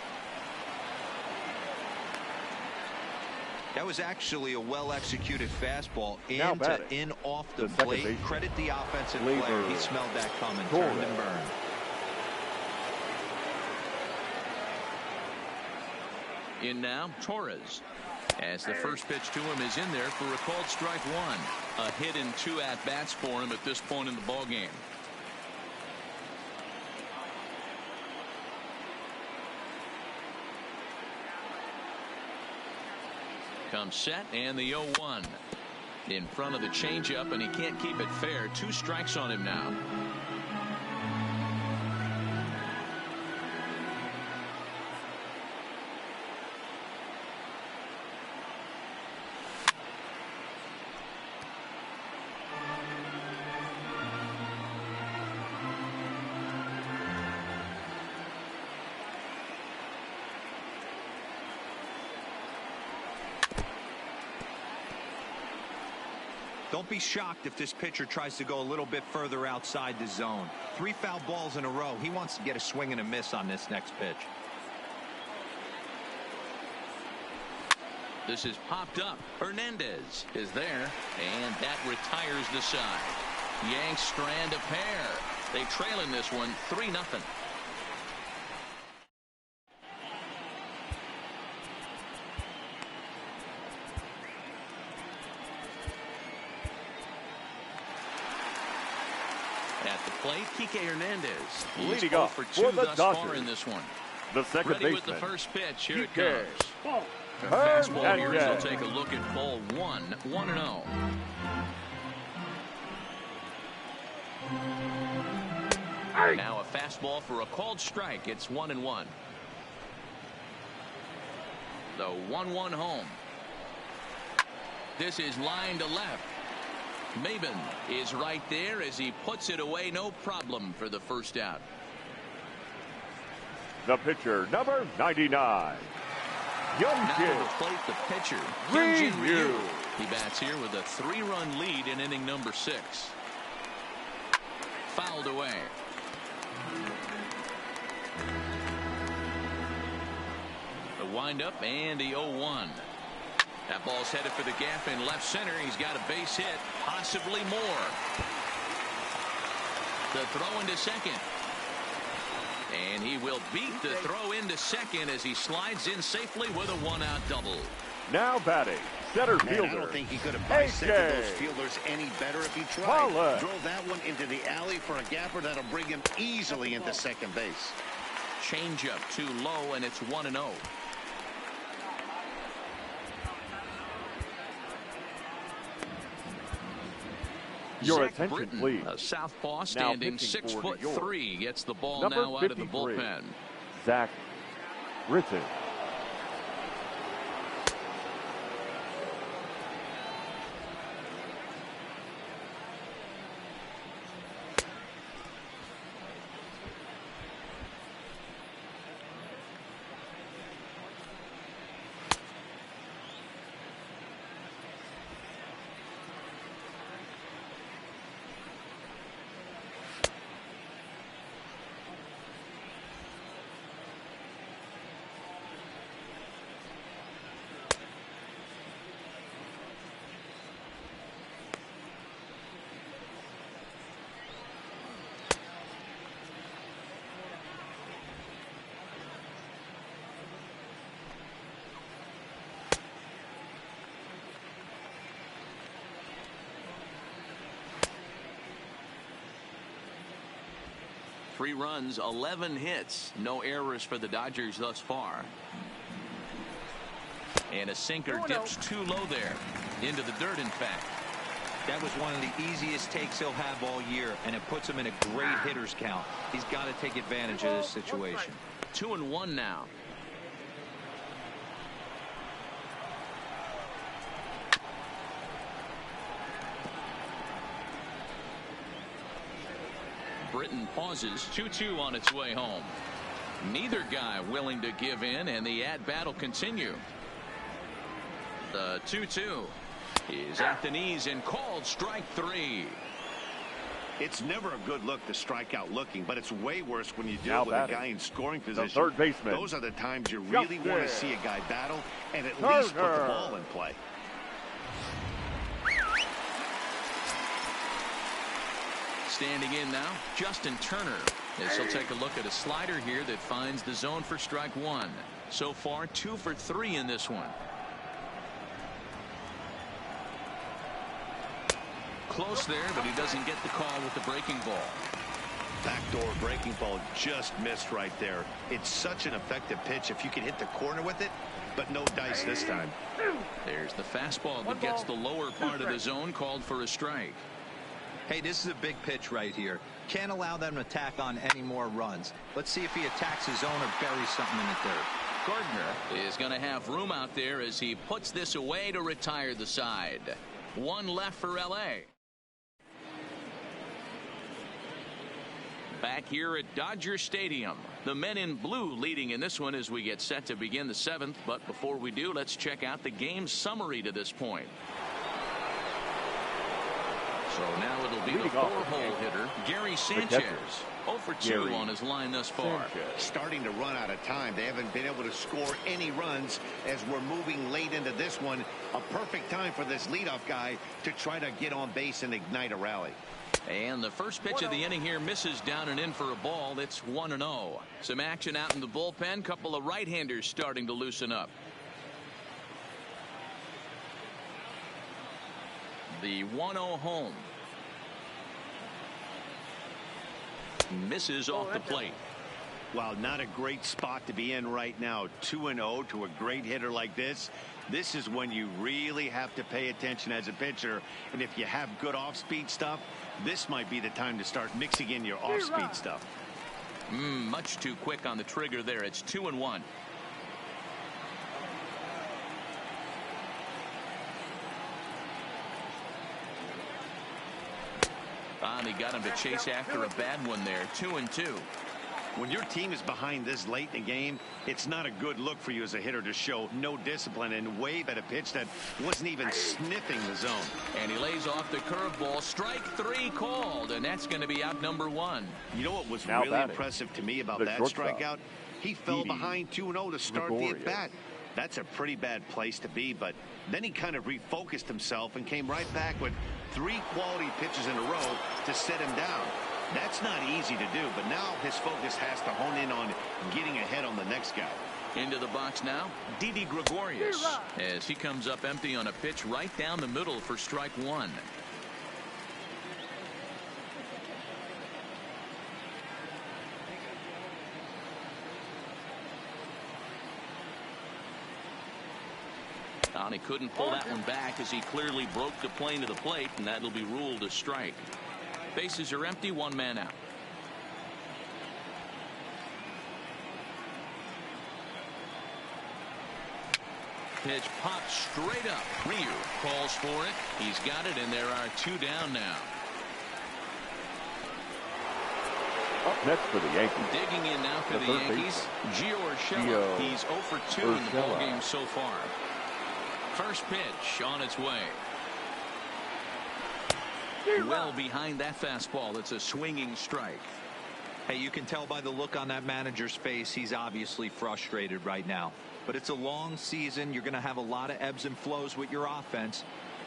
That was actually a well-executed fastball in off the plate. Base. Credit the offensive player. He smelled that coming. Turned and burned. In now, Torres. As the first pitch to him is in there for a called strike one. A hit and 2 at-bats for him at this point in the ballgame. Comes set and the 0-1. In front of the changeup, and he can't keep it fair. 2 strikes on him now. Don't be shocked if this pitcher tries to go a little bit further outside the zone. 3 foul balls in a row. He wants to get a swing and a miss on this next pitch. This is popped up. Hernandez is there, and that retires the side. Yanks strand a pair. They trail in this one 3-0. At the plate, Kike Hernandez. Leading off for for 2 the thus Dodgers. far in this one. The second Ready baseman. with the first pitch. Here it Kike comes. A fastball here as Hernandez. they'll take a look at ball 1, 1-0. Now a fastball for a called strike. It's 1-1. The 1-1 home. This is line to left. Maben is right there as he puts it away. No problem for the first out. The pitcher, number 99. Now to Young the plate, the pitcher, Ryu. Ryu. He bats here with a 3-run lead in inning number 6. Fouled away. The windup and the 0-1. That ball's headed for the gap in left center. He's got a base hit, possibly more. The throw into second. And he will beat the throw into second as he slides in safely with a 1-out double. Now batting, center fielder. I don't think he could have bisected AJ. those fielders any better if he tried. Pollock. Drove that one into the alley for a gapper that'll bring him easily into second base. Changeup too low, and it's 1-0. Your Zach attention, Britton, please. a southpaw standing pitching for 6'3", gets the ball Number now out of the 53, bullpen. Zach Britton. Three runs, 11 hits, no errors for the Dodgers thus far. And a sinker dips too low there, into the dirt in fact. That was one of the easiest takes he'll have all year, and it puts him in a great hitter's count. He's got to take advantage of this situation. 2-1 now. Britton pauses. 2-2 on its way home. Neither guy willing to give in, and the at-bat will continue. The 2-2 is at the knees and called strike 3. It's never a good look to strike out looking, but it's way worse when you deal Now with batting, a guy in scoring position. the third baseman. Those are the times you really Justin want to see a guy battle and at Turner. least put the ball in play. Standing in now, Justin Turner. As he'll take a look at a slider here that finds the zone for strike 1. So far, 2 for 3 in this one. close there, but he doesn't get the call with the breaking ball. Backdoor breaking ball just missed right there. It's such an effective pitch if you can hit the corner with it, but no dice this time. There's the fastball that gets the lower part of the zone, called for a strike. Hey, this is a big pitch right here. Can't allow them to tack on any more runs. Let's see if he attacks his zone or buries something in the dirt. Gardner is going to have room out there as he puts this away to retire the side. One left for L.A. Back here at Dodger Stadium, the men in blue leading in this one as we get set to begin the 7th. But before we do, let's check out the game summary to this point. So now it'll be the 4-hole hitter, Gary Sanchez. 0 for 2 on his line thus far. Starting to run out of time. They haven't been able to score any runs as we're moving late into this one. A perfect time for this leadoff guy to try to get on base and ignite a rally. And the first pitch of the inning here misses down and in for a ball. It's 1-0. Some action out in the bullpen. Couple of right-handers starting to loosen up. The 1-0 home. Misses off the plate. Wow, not a great spot to be in right now. 2-0 to a great hitter like this. This is when you really have to pay attention as a pitcher. And if you have good off-speed stuff, this might be the time to start mixing in your off-speed stuff. Much too quick on the trigger there. It's 2-1. He got him to chase after a bad one there. 2-2. When your team is behind this late in the game, it's not a good look for you as a hitter to show no discipline and wave at a pitch that wasn't even sniffing the zone. And he lays off the curveball. Strike 3 called, and that's going to be out number 1. You know what was really impressive to me about that strikeout? He fell behind 2-0 to start the at-bat. That's a pretty bad place to be, but then he kind of refocused himself and came right back with 3 quality pitches in a row to set him down. That's not easy to do, but now his focus has to hone in on getting ahead on the next guy. Into the box now, Didi Gregorius, as he comes up empty on a pitch right down the middle for strike 1. He couldn't pull that one back as he clearly broke the plane to the plate, and that'll be ruled a strike. Bases are empty, 1 man out. Pitch popped straight up. Ryu calls for it. He's got it, and there are 2 down now. Up next for the Yankees. Digging in now for the Yankees, Gio Urshela. He's 0 for 2 in the ballgame so far. First pitch on its way. Well behind that fastball. It's a swinging strike. Hey, you can tell by the look on that manager's face, he's obviously frustrated right now. But it's a long season. You're going to have a lot of ebbs and flows with your offense.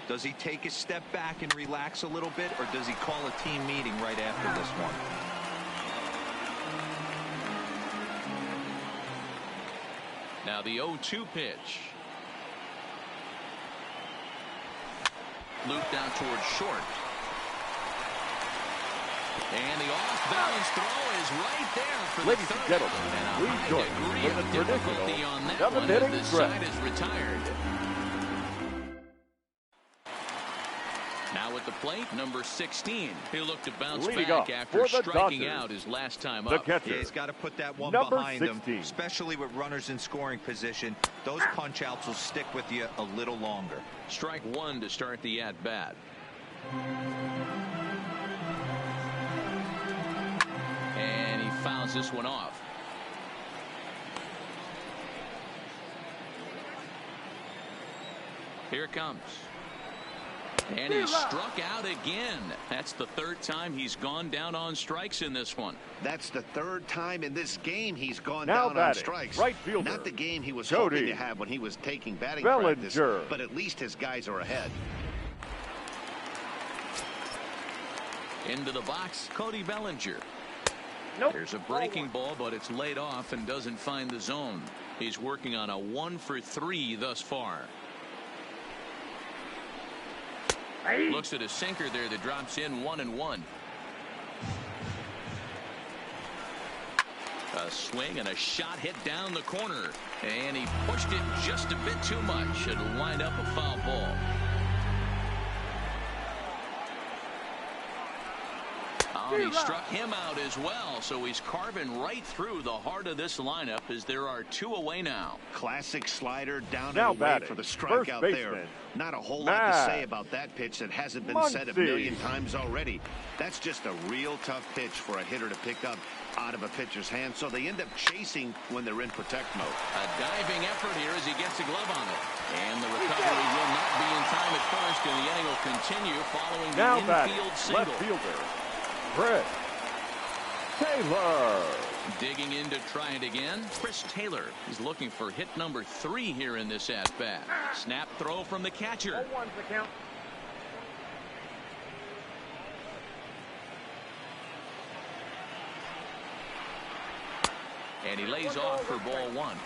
Does he take a step back and relax a little bit, or does he call a team meeting right after this one? Now the 0-2 pitch. Looped out towards short. And the off-balance throw is right there for Ladies the and third. gentlemen, And a please high join degree with of the difficulty traditional on that 7th one inning as the stretch. side is retired. Now at the plate, number 16. He'll look to bounce Leading back off after for the striking Dodgers, out his last time the up. catcher, Yeah, he's got to put that one number behind 16. him, especially with runners in scoring position. Those punch-outs will stick with you a little longer. Strike 1 to start the at-bat. And he fouls this one off. Here it comes. And he's struck out again. That's the 3rd time he's gone down on strikes in this one. That's the 3rd time in this game he's gone Now down batting, on strikes. right fielder, Not the game he was Cody hoping to have when he was taking batting Bellinger. practice, but at least his guys are ahead. Into the box, Cody Bellinger. There's a breaking ball, but it's laid off and doesn't find the zone. He's working on a 1 for 3 thus far. Looks at a sinker there that drops in 1-1. A swing and a shot hit down the corner. And he pushed it just a bit too much. It'll wind up a foul ball. Oh, he struck him out as well, so he's carving right through the heart of this lineup as there are 2 away now. Classic slider down now and away batting, for the strikeout there. Not a whole lot to say about that pitch that hasn't been said a million times already. That's just a real tough pitch for a hitter to pick up out of a pitcher's hand, so they end up chasing when they're in protect mode. A diving effort here as he gets a glove on it. And the recovery will not be in time at first, and the inning will continue following the infield single. Left fielder, Chris Taylor. Digging in to try it again. Chris Taylor is looking for hit number 3 here in this at-bat. Snap throw from the catcher. 0-1's the count. And he lays off for ball 1.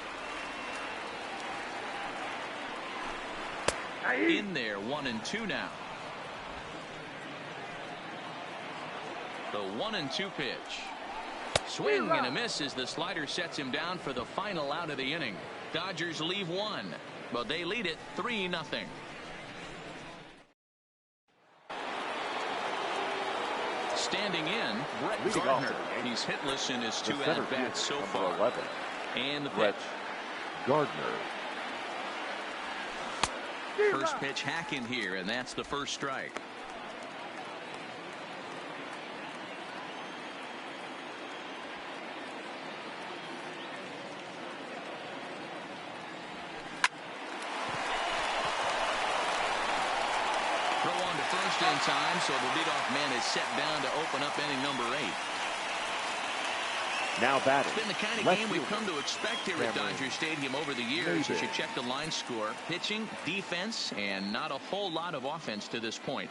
In there, 1-2 now. The 1-2 pitch. Swing and a miss as the slider sets him down for the final out of the inning. Dodgers leave 1, but they lead it 3-0. Standing in, Brett Gardner. He's hitless in his 2 at-bats so far. 11. And the Brett pitch. Gardner. First pitch hacking here, and that's the first strike. Throw on to first in time, so the leadoff man is set down to open up inning number 8. Now batting. It's been the kind of game we've come to expect here at Dodger Stadium over the years. As you check the line score, pitching, defense, and not a whole lot of offense to this point.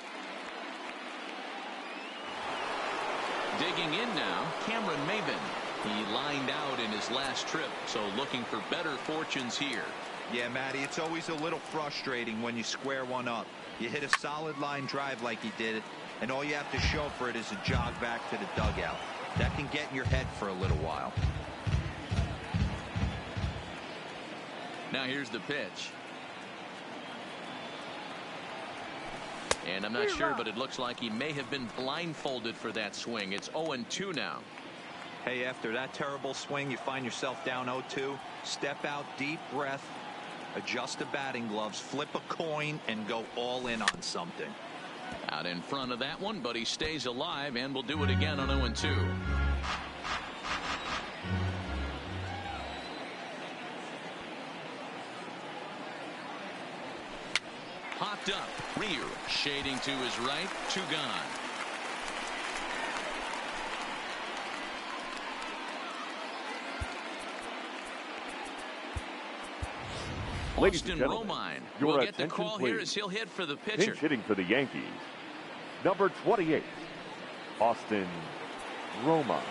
Digging in now, Cameron Maven. He lined out in his last trip, so looking for better fortunes here. Yeah, Matty, it's always a little frustrating when you square one up. You hit a solid line drive like he did, and all you have to show for it is a jog back to the dugout. That can get in your head for a little while. Now here's the pitch. And I'm not sure, but it looks like he may have been blindfolded for that swing. It's 0-2 now. Hey, after that terrible swing, you find yourself down 0-2. Step out, deep breath, adjust the batting gloves, flip a coin, and go all in on something. Out in front of that one, but he stays alive and will do it again on 0-2. Popped up. Rear shading to his right. 2 gone. Austin Romine will get the call here as he'll hit for the pitcher. Pinch hitting for the Yankees. Number 28, Austin Romine.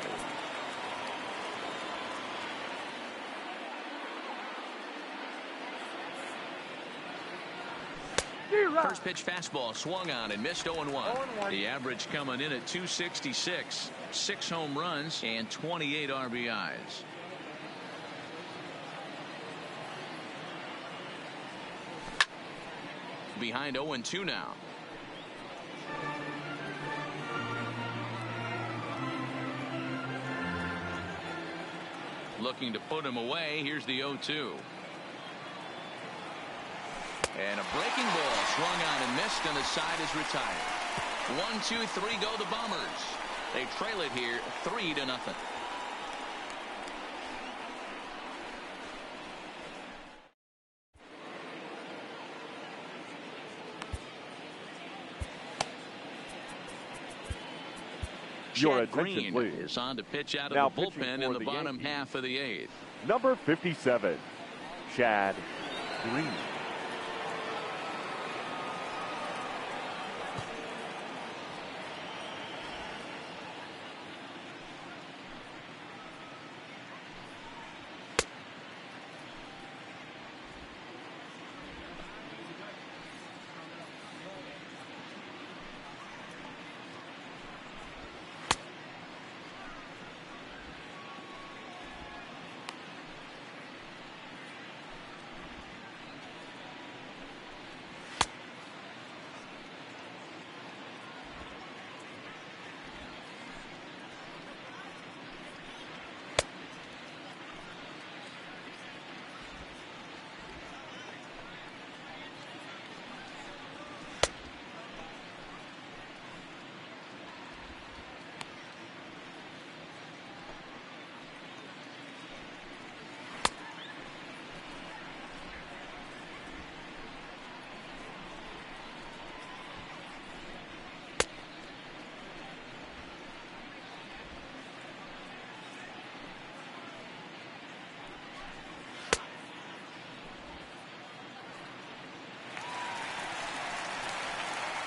First pitch fastball swung on and missed 0-1. The average coming in at 266. 6 home runs and 28 RBIs. Behind 0-2 now. Looking to put him away. Here's the 0-2. And a breaking ball swung on and missed, and the side is retired. 1, 2, 3 go the Bombers. They trail it here 3-0. Your Chad attention, Green please. is on to pitch out Now of the bullpen in the bottom half of the 8th. Number 57, Chad Green.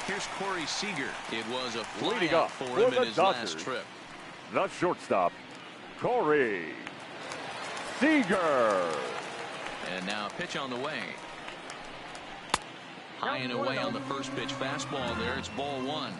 Here's Corey Seager. It was a Leading fly up out for for him the in his Dodgers, last trip. the shortstop, Corey Seager. And now a pitch on the way. High and away on the first pitch fastball there. It's ball one.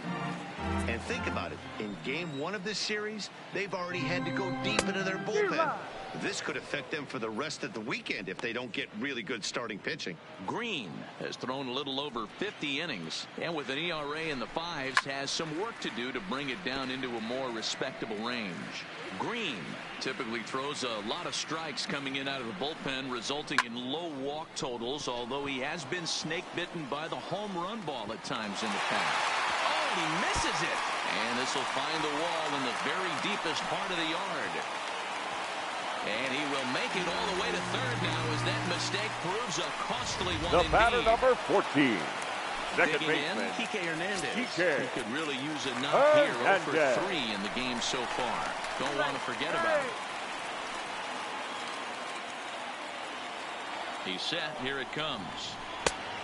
And think about it. In game one of this series, they've already had to go deep into their bullpen. This could affect them for the rest of the weekend if they don't get really good starting pitching. Green has thrown a little over 50 innings, and with an ERA in the fives, has some work to do to bring it down into a more respectable range. Green typically throws a lot of strikes coming in out of the bullpen, resulting in low walk totals, although he has been snake bitten by the home run ball at times in the past. Oh, he misses it, and this will find the wall in the very deepest part of the yard. And he will make it all the way to third now as that mistake proves a costly one. The indeed. batter number 14. Second Digging in, baseman, Kike Hernandez. Kike He could really use a knock here. 0 for Hernandez. 3 in the game so far. Don't want to forget about it. He's set. Here it comes.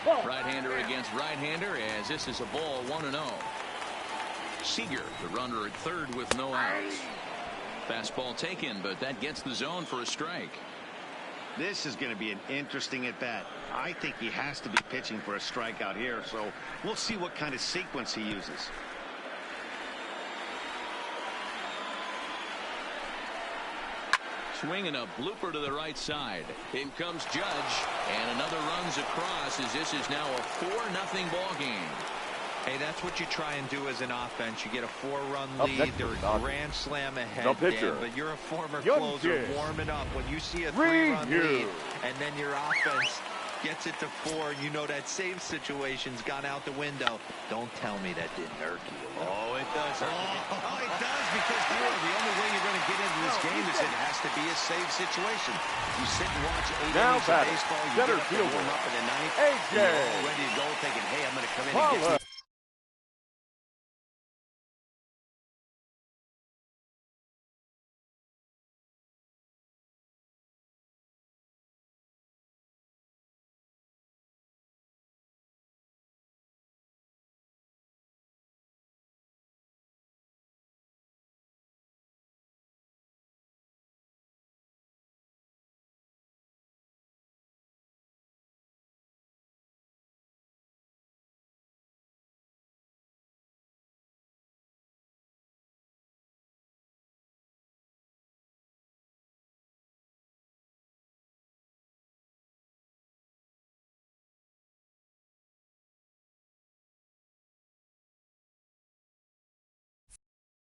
Right-hander against right-hander as this is a ball 1-0. Seager, the runner at third with no outs. Fastball taken, but that gets the zone for a strike. This is going to be an interesting at-bat. I think he has to be pitching for a strikeout here, so we'll see what kind of sequence he uses. Swinging a blooper to the right side. In comes Judge, and another runs across as this is now a 4-0 ball game. Hey, that's what you try and do as an offense. You get a 4-run lead. They're a grand slam ahead, Dan, but you're a former closer warming up. When you see a 3-run lead and then your offense gets it to 4, you know that save situation's gone out the window. Don't tell me that didn't irk you. Oh, it does. Oh, it does, because the only way you're going to get into this game is it has to be a save situation. You sit and watch 8 innings of baseball, you get up to warm up in the ninth, and you're all ready to go thinking, hey, I'm going to come in and get you.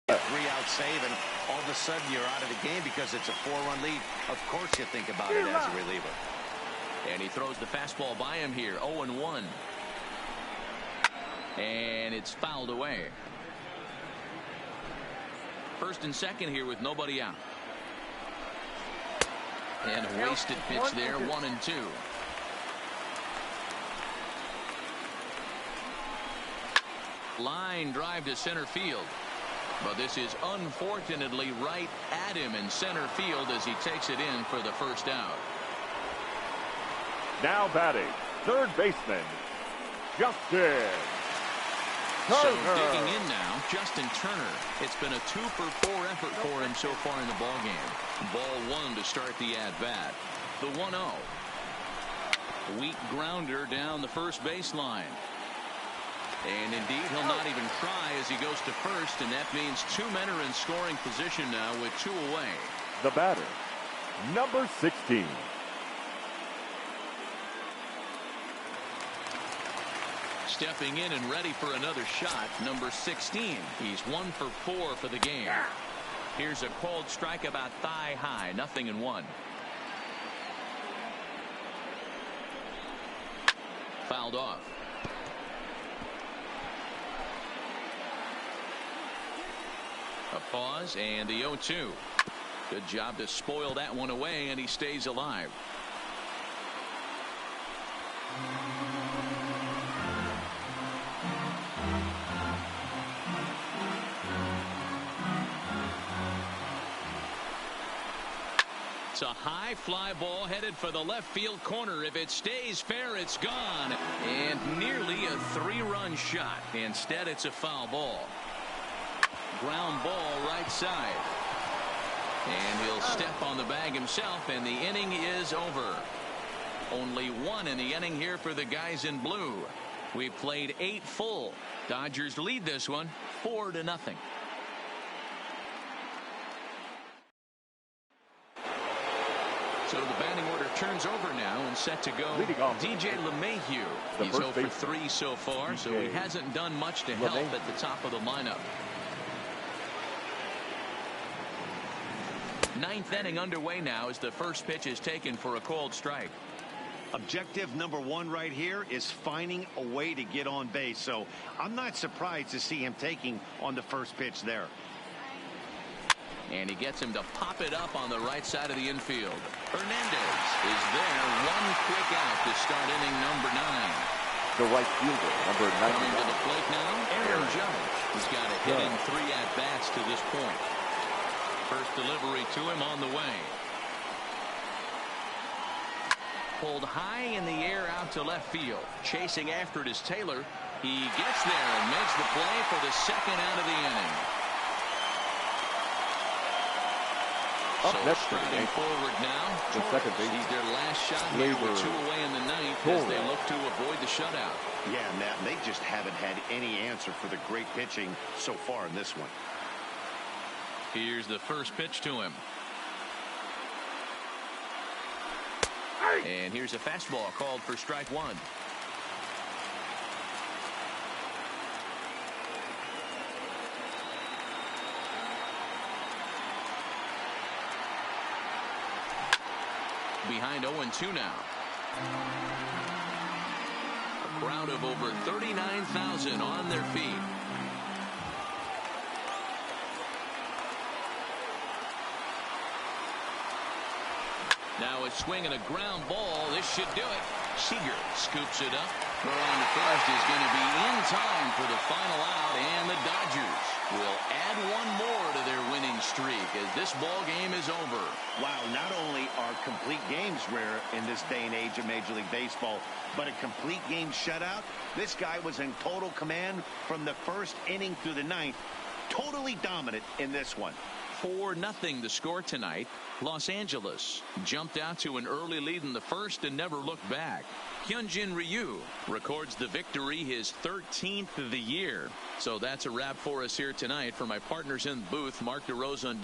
Three-out save, and all of a sudden you're out of the game because it's a 4-run lead. Of course you think about it as a reliever. And he throws the fastball by him here. 0-1. And it's fouled away. First and second here with nobody out. And a wasted pitch there. 1-2. Line drive to center field. But this is unfortunately right at him in center field as he takes it in for the first out. Now batting, third baseman, Justin So Turner. digging in now, Justin Turner. It's been a 2-for-4 effort for him so far in the ballgame. Ball 1 to start the at-bat. The 1-0. Weak grounder down the first baseline. And indeed, he'll not even try as he goes to first, and that means 2 men are in scoring position now with 2 away. The batter, number 16. Stepping in and ready for another shot, number 16. He's 1 for 4 for the game. Here's a called strike about thigh high, 0-1. Fouled off. A pause and the 0-2. Good job to spoil that one away, and he stays alive. It's a high fly ball headed for the left field corner. If it stays fair, it's gone. And nearly a 3-run shot. Instead, it's a foul ball. Ground ball right side. And he'll step on the bag himself, and the inning is over. Only one in the inning here for the guys in blue. We played 8 full. Dodgers lead this one 4-0. So the batting order turns over now and set to go. DJ LeMahieu. He's 0 for 3 so far, so he hasn't done much to help at the top of the lineup. 9th inning underway now as the first pitch is taken for a called strike. Objective number 1 right here is finding a way to get on base. So I'm not surprised to see him taking on the first pitch there. And he gets him to pop it up on the right side of the infield. Hernandez is there. One quick out to start inning number 9. The right fielder, number 9. Coming to the plate now, Aaron Judge. He's got a hit in 3 at-bats to this point. First delivery to him on the way. Pulled high in the air out to left field. Chasing after it is Taylor. He gets there and makes the play for the second out of the inning. Up so next striding forward now. The second base. He's their last shot here with 2 away in the 9th as they look to avoid the shutout. Yeah, Matt, they just haven't had any answer for the great pitching so far in this one. Here's the first pitch to him. And here's a fastball called for strike 1. Behind 0-2 now. A crowd of over 39,000 on their feet. Now a swing and a ground ball. This should do it. Seager scoops it up. Throw on to first is going to be in time for the final out, and the Dodgers will add 1 more to their winning streak as this ball game is over. Wow, not only are complete games rare in this day and age of Major League Baseball, but a complete game shutout. This guy was in total command from the first inning through the 9th. Totally dominant in this one. 4-0 the score tonight. Los Angeles jumped out to an early lead in the first and never looked back. Hyunjin Ryu records the victory, his 13th of the year. So that's a wrap for us here tonight. For my partners in the booth, Mark DeRosa and